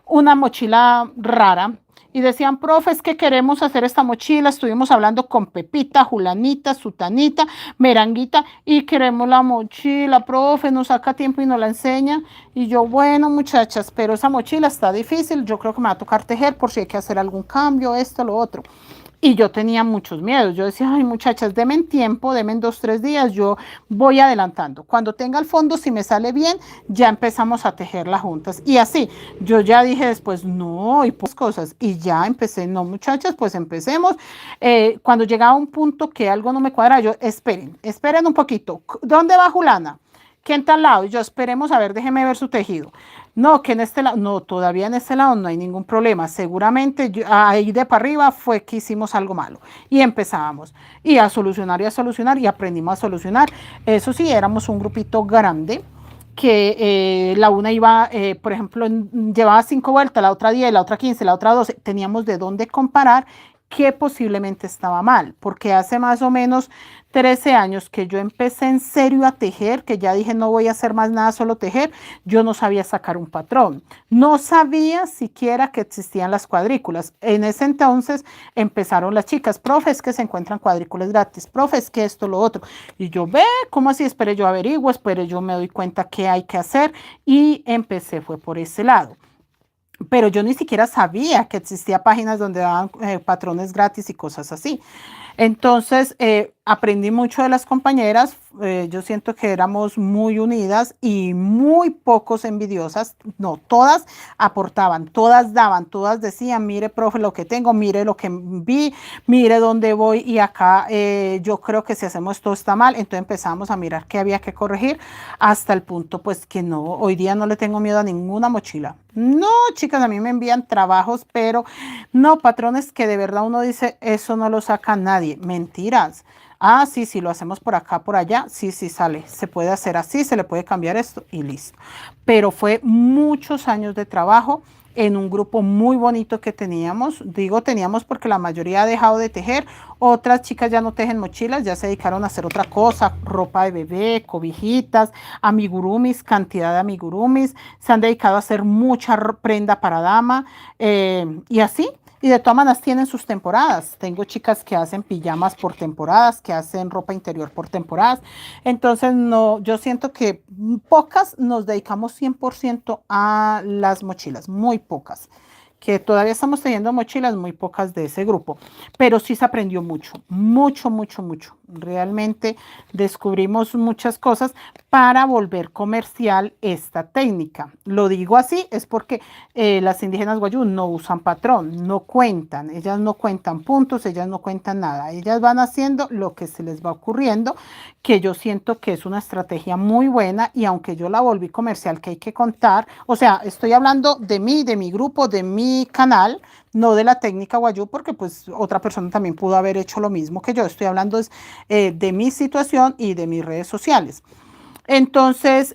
una mochila rara y decían, profe, es que queremos hacer esta mochila, estuvimos hablando con Pepita, Julanita, Sutanita, Meranguita, y queremos la mochila, profe, nos saca tiempo y nos la enseña. Y yo, bueno, muchachas, pero esa mochila está difícil, yo creo que me va a tocar tejer por si hay que hacer algún cambio, esto, lo otro. Y yo tenía muchos miedos. Yo decía, ay, muchachas, denme tiempo, denme 2, 3 días, yo voy adelantando. Cuando tenga el fondo, si me sale bien, ya empezamos a tejerla juntas. Y así, yo ya dije después, no, y pues cosas. Y ya empecé, no, muchachas, pues empecemos. Cuando llegaba un punto que algo no me cuadra, yo, esperen un poquito. ¿Dónde va Julana? que en tal lado, y yo esperemos a ver, déjeme ver su tejido. No, que en este lado, no, todavía en este lado no hay ningún problema. Seguramente ahí de para arriba fue que hicimos algo malo. Y empezábamos y a solucionar y aprendimos a solucionar. Eso sí, éramos un grupito grande que la una iba, por ejemplo, llevaba 5 vueltas, la otra 10, la otra 15, la otra 12. Teníamos de dónde comparar qué posiblemente estaba mal, porque hace más o menos 13 años que yo empecé en serio a tejer, que ya dije no voy a hacer más nada, solo tejer, yo no sabía sacar un patrón, no sabía siquiera que existían las cuadrículas. En ese entonces empezaron las chicas, profes que se encuentran cuadrículas gratis, profes que esto, lo otro, y yo ve, ¿cómo así? Espere, yo averiguo, espere, yo me doy cuenta qué hay que hacer y empecé, fue por ese lado. Pero yo ni siquiera sabía que existía páginas donde daban patrones gratis y cosas así. Entonces, aprendí mucho de las compañeras, yo siento que éramos muy unidas y muy pocos envidiosas, no, todas aportaban, todas daban, todas decían, mire, profe, lo que tengo, mire lo que vi, mire dónde voy y acá yo creo que si hacemos esto está mal, entonces empezamos a mirar qué había que corregir hasta el punto pues que no, hoy día no le tengo miedo a ninguna mochila. No, chicas, a mí me envían trabajos, pero no, patrones que de verdad uno dice, eso no lo saca nadie. Mentiras. Ah, sí, sí, lo hacemos por acá, por allá. Sí, sí, sale. Se puede hacer así, se le puede cambiar esto y listo. Pero fue muchos años de trabajo en un grupo muy bonito que teníamos. Digo teníamos porque la mayoría ha dejado de tejer. Otras chicas ya no tejen mochilas, ya se dedicaron a hacer otra cosa, ropa de bebé, cobijitas, amigurumis, cantidad de amigurumis. Se han dedicado a hacer mucha prenda para dama y así. Y de todas maneras tienen sus temporadas. Tengo chicas que hacen pijamas por temporadas, que hacen ropa interior por temporadas. Entonces, no, yo siento que pocas nos dedicamos 100% a las mochilas, muy pocas. Que todavía estamos teniendo mochilas, muy pocas de ese grupo. Pero sí se aprendió mucho, mucho, mucho, mucho. Realmente descubrimos muchas cosas para volver comercial esta técnica. Lo digo así, es porque las indígenas guayú no usan patrón, no cuentan, ellas no cuentan puntos, ellas no cuentan nada, ellas van haciendo lo que se les va ocurriendo, que yo siento que es una estrategia muy buena y aunque yo la volví comercial, que hay que contar, o sea, estoy hablando de mí, de mi grupo, de mi canal, no de la técnica guayú, porque pues otra persona también pudo haber hecho lo mismo que yo, estoy hablando de mi situación y de mis redes sociales. Entonces,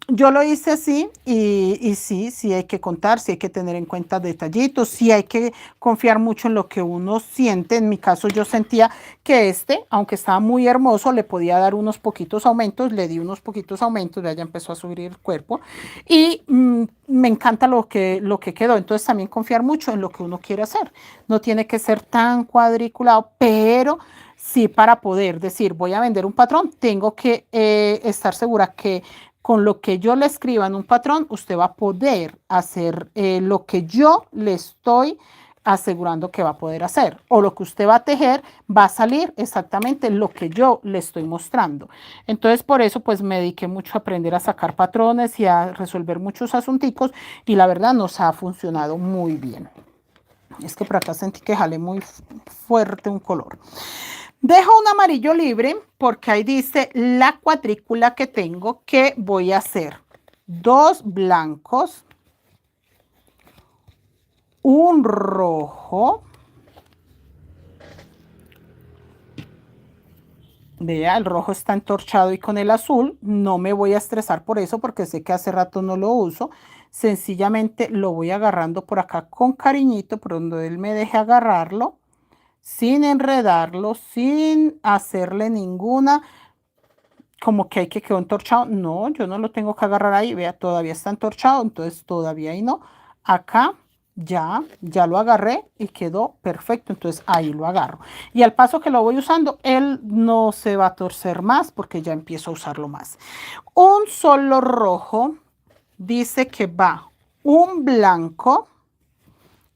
yo lo hice así y sí, sí hay que contar, sí hay que tener en cuenta detallitos, sí hay que confiar mucho en lo que uno siente. En mi caso yo sentía que aunque estaba muy hermoso, le podía dar unos poquitos aumentos, le di unos poquitos aumentos, ya empezó a subir el cuerpo y me encanta lo que quedó. Entonces también confiar mucho en lo que uno quiere hacer. No tiene que ser tan cuadriculado, pero sí para poder decir voy a vender un patrón, tengo que estar segura que con lo que yo le escriba en un patrón, usted va a poder hacer lo que yo le estoy asegurando que va a poder hacer. O lo que usted va a tejer va a salir exactamente lo que yo le estoy mostrando. Entonces, por eso, pues me dediqué mucho a aprender a sacar patrones y a resolver muchos asunticos y la verdad nos ha funcionado muy bien. Es que por acá sentí que jalé muy fuerte un color. Dejo un amarillo libre porque ahí dice la cuadrícula que tengo que voy a hacer. 2 blancos, un rojo. Vea, el rojo está entorchado y con el azul no me voy a estresar por eso porque sé que hace rato no lo uso. Sencillamente lo voy agarrando por acá con cariñito, por donde él me deje agarrarlo, sin enredarlo, sin hacerle ninguna, como que hay que quedó entorchado. No, yo no lo tengo que agarrar ahí. Vea, todavía está entorchado, entonces todavía ahí no. Acá ya lo agarré y quedó perfecto. Entonces ahí lo agarro. Y al paso que lo voy usando, él no se va a torcer más porque ya empiezo a usarlo más. Un solo rojo dice que va un blanco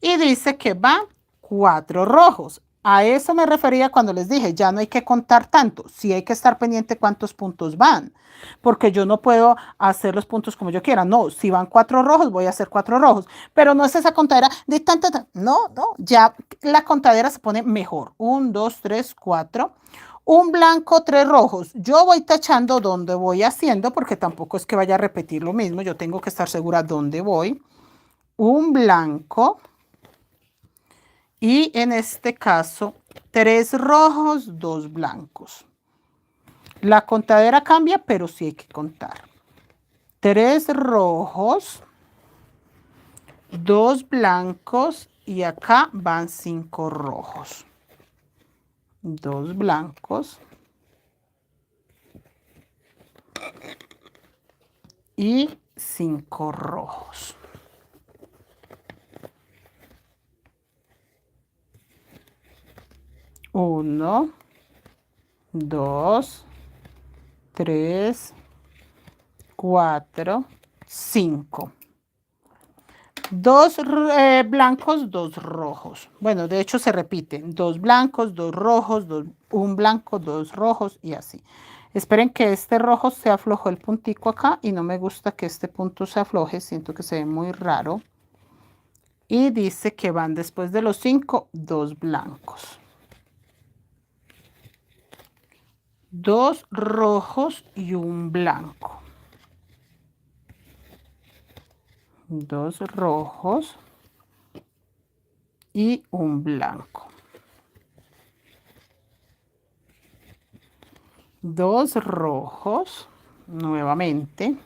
y dice que va 4 rojos. A eso me refería cuando les dije, ya no hay que contar tanto, sí hay que estar pendiente cuántos puntos van, porque yo no puedo hacer los puntos como yo quiera. No, si van 4 rojos, voy a hacer 4 rojos, pero no es esa contadera de tanta. No, no, ya la contadera se pone mejor. 1, 2, 3, 4. Un blanco, 3 rojos. Yo voy tachando donde voy haciendo porque tampoco es que vaya a repetir lo mismo. Yo tengo que estar segura dónde voy. Un blanco. Y en este caso, 3 rojos, 2 blancos. La contadera cambia, pero sí hay que contar. 3 rojos, 2 blancos y acá van 5 rojos. 2 blancos y 5 rojos. Uno, 2, 3, 4, 5. 2 blancos, 2 rojos. Bueno, de hecho se repiten. 2 blancos, 2 rojos, un blanco, 2 rojos y así. Esperen que este rojo se aflojó el puntico acá y no me gusta que este punto se afloje. Siento que se ve muy raro. Y dice que van después de los 5, 2 blancos. 2 rojos y un blanco. 2 rojos y un blanco. 2 rojos nuevamente.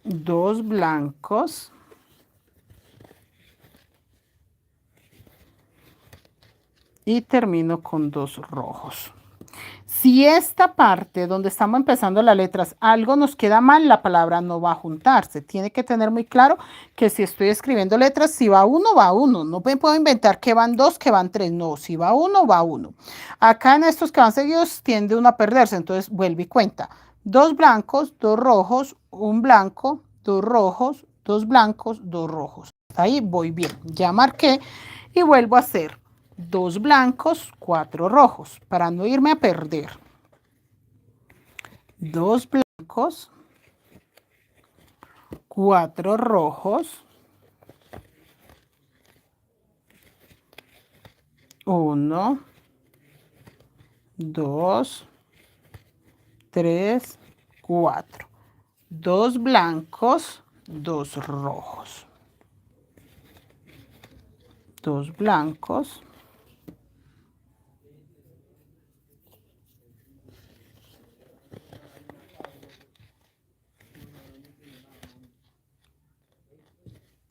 2 blancos. Y termino con 2 rojos. Si esta parte donde estamos empezando las letras, algo nos queda mal, la palabra no va a juntarse. Tiene que tener muy claro que si estoy escribiendo letras, si va uno, va uno. No me puedo inventar que van 2, que van 3. No, si va uno, va uno. Acá en estos que van seguidos tiende uno a perderse. Entonces vuelve y cuenta. 2 blancos, 2 rojos, un blanco, 2 rojos, 2 blancos, 2 rojos. Hasta ahí voy bien. Ya marqué y vuelvo a hacer 2 blancos, 4 rojos, para no irme a perder. 2 blancos, 4 rojos, 1, 2, 3, 4. 2 blancos, 2 rojos. 2 blancos.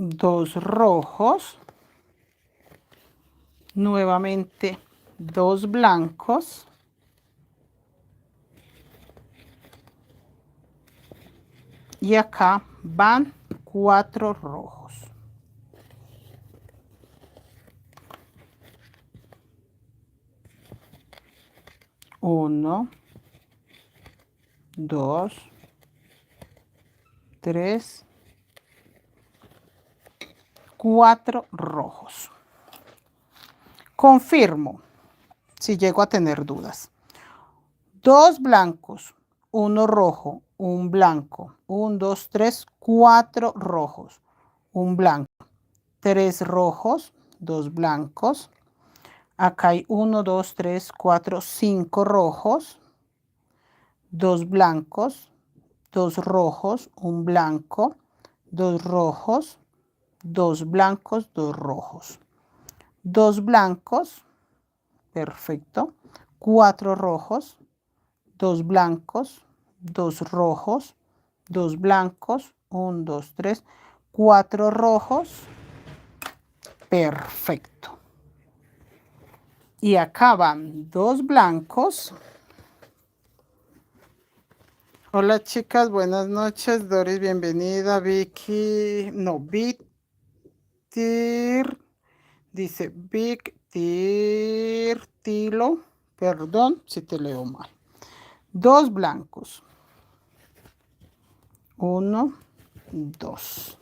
2 rojos, nuevamente 2 blancos y acá van 4 rojos. Uno, 2, 3, 4 rojos. Confirmo si llego a tener dudas. 2 blancos, 1 rojo, un blanco, 1, 2, 3, 4 rojos, un blanco, 3 rojos, 2 blancos. Acá hay 1, 2, 3, 4, 5 rojos, 2 blancos, 2 rojos, un blanco, 2 rojos, 2 blancos, 2 rojos, 2 blancos, perfecto, 4 rojos, 2 blancos, 2 rojos, 2 blancos, 1, 2, 3, 4 rojos, perfecto. Y acá van 2 blancos. Hola chicas, buenas noches. Doris, bienvenida. Vicky, no, Victir, dice Victir Tilo, perdón si te leo mal. 2 blancos. 1, 2.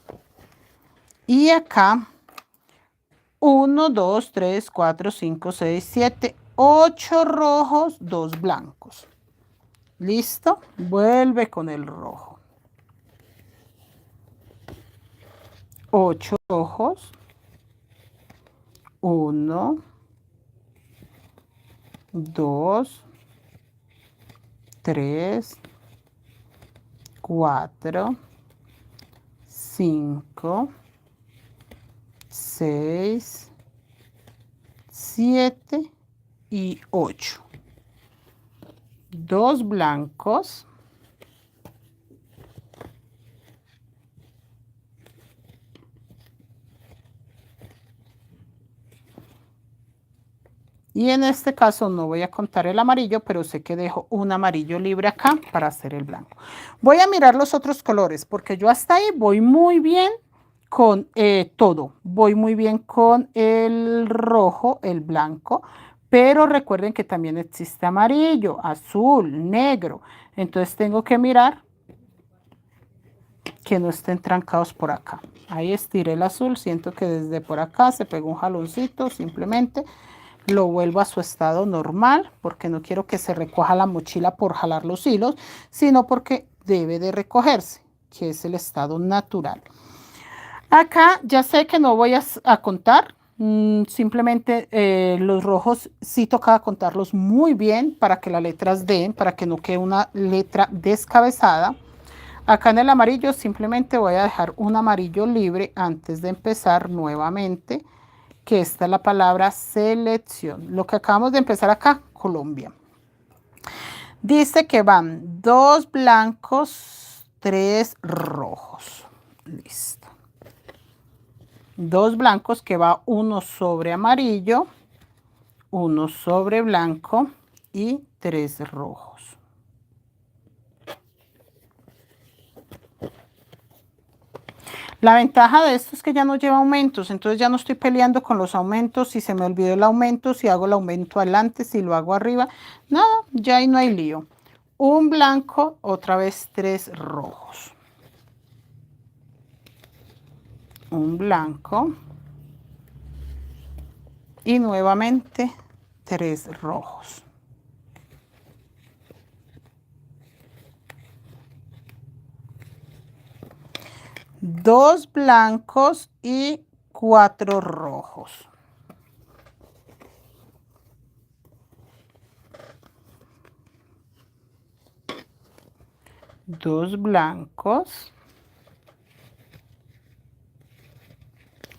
Y acá 1, 2, 3, 4, 5, 6, 7, 8 rojos, 2 blancos. ¿Listo? Vuelve con el rojo. 8 rojos. 1, 2, 3, 4, 5, 6, 7 y 8. 2 blancos. Y en este caso no voy a contar el amarillo, pero sé que dejo un amarillo libre acá para hacer el blanco. Voy a mirar los otros colores, porque yo hasta ahí voy muy bien con todo. Voy muy bien con el rojo, el blanco, pero recuerden que también existe amarillo, azul, negro. Entonces tengo que mirar que no estén trancados por acá. Ahí estiré el azul, siento que desde por acá se pegó un jaloncito, simplemente lo vuelvo a su estado normal, porque no quiero que se recoja la mochila por jalar los hilos, sino porque debe de recogerse, que es el estado natural. Acá ya sé que no voy a contar, simplemente los rojos sí toca contarlos muy bien para que las letras den, para que no quede una letra descabezada. Acá en el amarillo simplemente voy a dejar un amarillo libre antes de empezar nuevamente, que esta es la palabra selección. Lo que acabamos de empezar acá, Colombia. Dice que van 2 blancos, 3 rojos. Listo. 2 blancos que va uno sobre amarillo, uno sobre blanco y 3 rojos. La ventaja de esto es que ya no lleva aumentos, entonces ya no estoy peleando con los aumentos, si se me olvidó el aumento, si hago el aumento adelante, si lo hago arriba, nada, ya ahí no hay lío. Un blanco, otra vez 3 rojos. Un blanco y nuevamente 3 rojos. Dos blancos y 4 rojos. Dos blancos,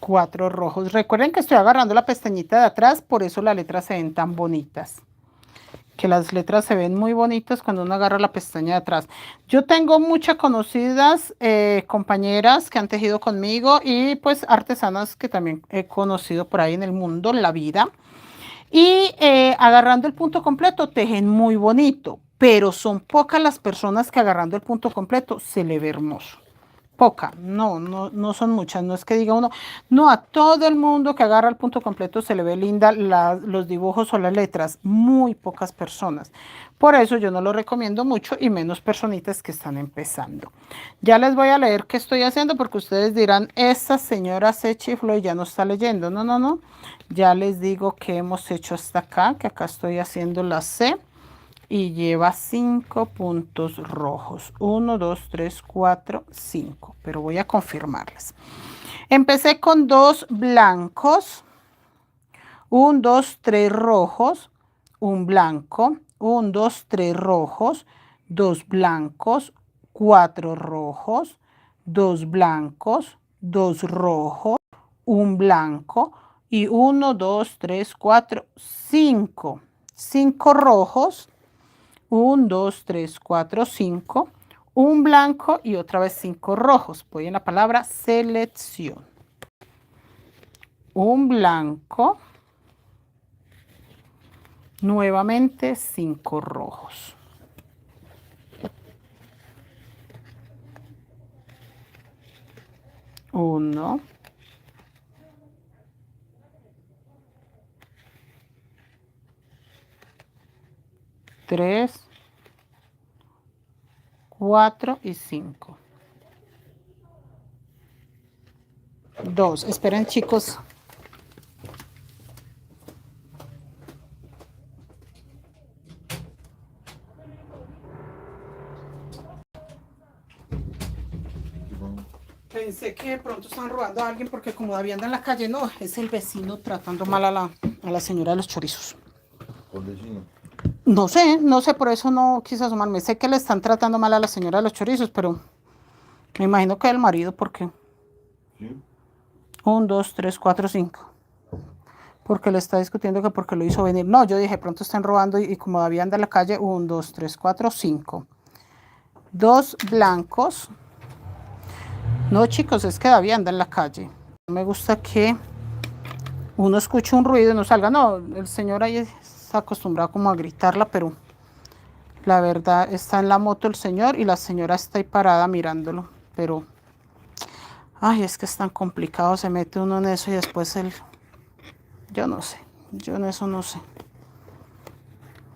4 rojos. Recuerden que estoy agarrando la pestañita de atrás, por eso las letras se ven tan bonitas. Que las letras se ven muy bonitas cuando uno agarra la pestaña de atrás. Yo tengo muchas conocidas compañeras que han tejido conmigo y pues artesanas que también he conocido por ahí en el mundo, en la vida. Y agarrando el punto completo tejen muy bonito, pero son pocas las personas que agarrando el punto completo se le ve hermoso. Poca, no son muchas, no es que diga uno, no, a todo el mundo que agarra el punto completo se le ve linda los dibujos o las letras, muy pocas personas. Por eso yo no lo recomiendo mucho y menos personitas que están empezando. Ya les voy a leer qué estoy haciendo porque ustedes dirán, esta señora se chifló y ya no está leyendo. No, ya les digo que hemos hecho hasta acá, que acá estoy haciendo la C. Y lleva 5 puntos rojos. 1, 2, 3, 4, 5. Pero voy a confirmarles. Empecé con 2 blancos. 1, 2, 3 rojos. Un blanco. 1, 2, 3 rojos. 2 blancos. 4 rojos. 2 blancos. 2 rojos. Un blanco. Y 1, 2, 3, 4, 5. 5 rojos. 1, 2, 3, 4, 5, un blanco y otra vez 5 rojos. Voy en la palabra selección. Un blanco, nuevamente 5 rojos. Uno, tres, 4 y 5. 2. Esperen, chicos. Pensé que de pronto estaban robando a alguien porque como David anda en la calle, no, es el vecino tratando mal a la señora de los chorizos. por vecino. No sé, por eso no quise asomarme. Sé que le están tratando mal a la señora de los chorizos, pero me imagino que el marido, porque ¿Sí? 1, 2, 3, 4, 5. Porque le está discutiendo que porque lo hizo venir. No, yo dije, pronto están robando y como David anda en la calle, 1, 2, 3, 4, 5. 2 blancos. No, chicos, es que David anda en la calle. No me gusta que uno escuche un ruido y no salga. No, el señor ahí está acostumbrado como a gritarla, pero la verdad está en la moto el señor y la señora está ahí parada mirándolo. Pero, ay, es que es tan complicado, se mete uno en eso y después él, yo no sé, yo en eso no sé.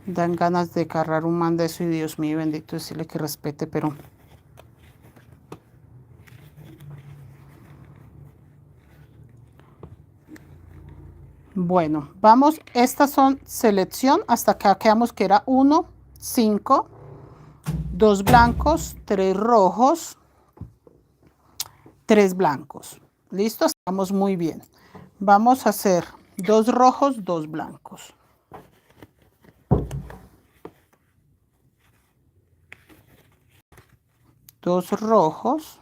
Dan ganas de agarrar un man de eso y Dios mío, bendito decirle que respete, pero... Bueno, vamos, estas son selección, hasta acá quedamos que era 1, 5, 2 blancos, 3 rojos, 3 blancos. ¿Listo? Estamos muy bien. Vamos a hacer 2 rojos, 2 blancos. Dos rojos,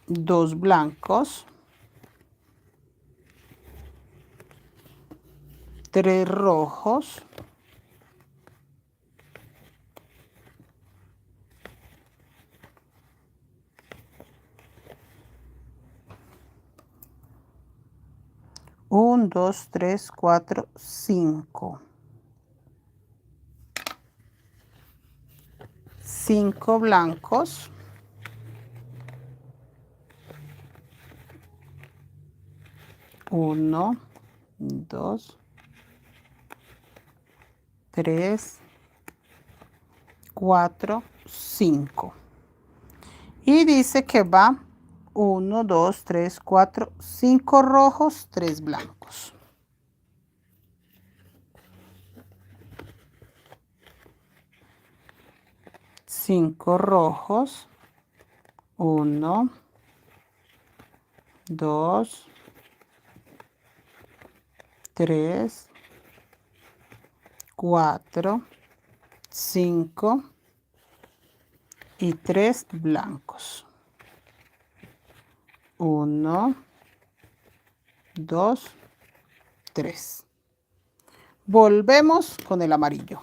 2 blancos, 3 rojos, 1, 2, 3, 4, 5. 5 blancos. 1, 2, 3, 4, 5. Y dice que va 1, 2, 3, 4, 5 rojos, 3 blancos. Cinco rojos, 1, 2, 3, 4, 5 y 3 blancos. 1, 2, 3. Volvemos con el amarillo.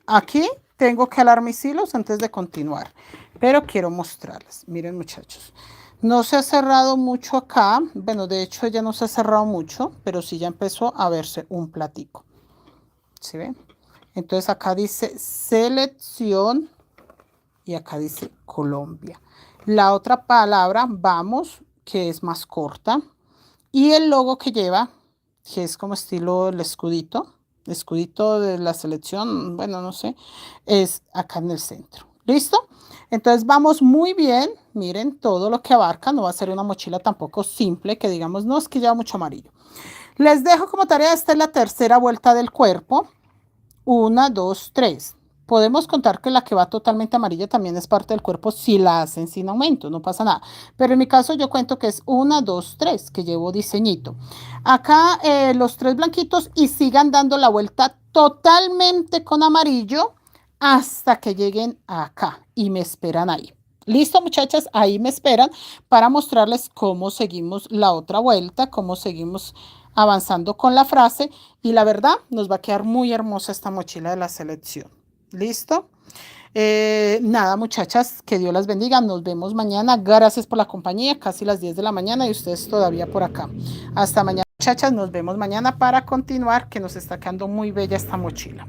Aquí tengo que alar mis hilos antes de continuar, pero quiero mostrarles. Miren, muchachos, no se ha cerrado mucho acá. Bueno, de hecho ya no se ha cerrado mucho, pero sí ya empezó a verse un platico. ¿Sí ven? Entonces acá dice selección y acá dice Colombia. La otra palabra, vamos, que es más corta. Y el logo que lleva, que es como estilo el escudito de la selección, bueno, no sé, es acá en el centro. ¿Listo? Entonces vamos muy bien. Miren todo lo que abarca. No va a ser una mochila tampoco simple, que digamos, no es que lleva mucho amarillo. Les dejo como tarea, esta es la tercera vuelta del cuerpo. 1, 2, 3. Podemos contar que la que va totalmente amarilla también es parte del cuerpo si la hacen sin aumento, no pasa nada. Pero en mi caso yo cuento que es 1, 2, 3, que llevo diseñito. Acá los 3 blanquitos y sigan dando la vuelta totalmente con amarillo hasta que lleguen acá y me esperan ahí. Listo, muchachas, ahí me esperan para mostrarles cómo seguimos la otra vuelta, cómo seguimos avanzando con la frase y la verdad nos va a quedar muy hermosa esta mochila de la selección. ¿Listo? Nada, muchachas, que Dios las bendiga. Nos vemos mañana. Gracias por la compañía, casi las 10 de la mañana y ustedes todavía por acá. Hasta mañana, muchachas, nos vemos mañana para continuar, que nos está quedando muy bella esta mochila.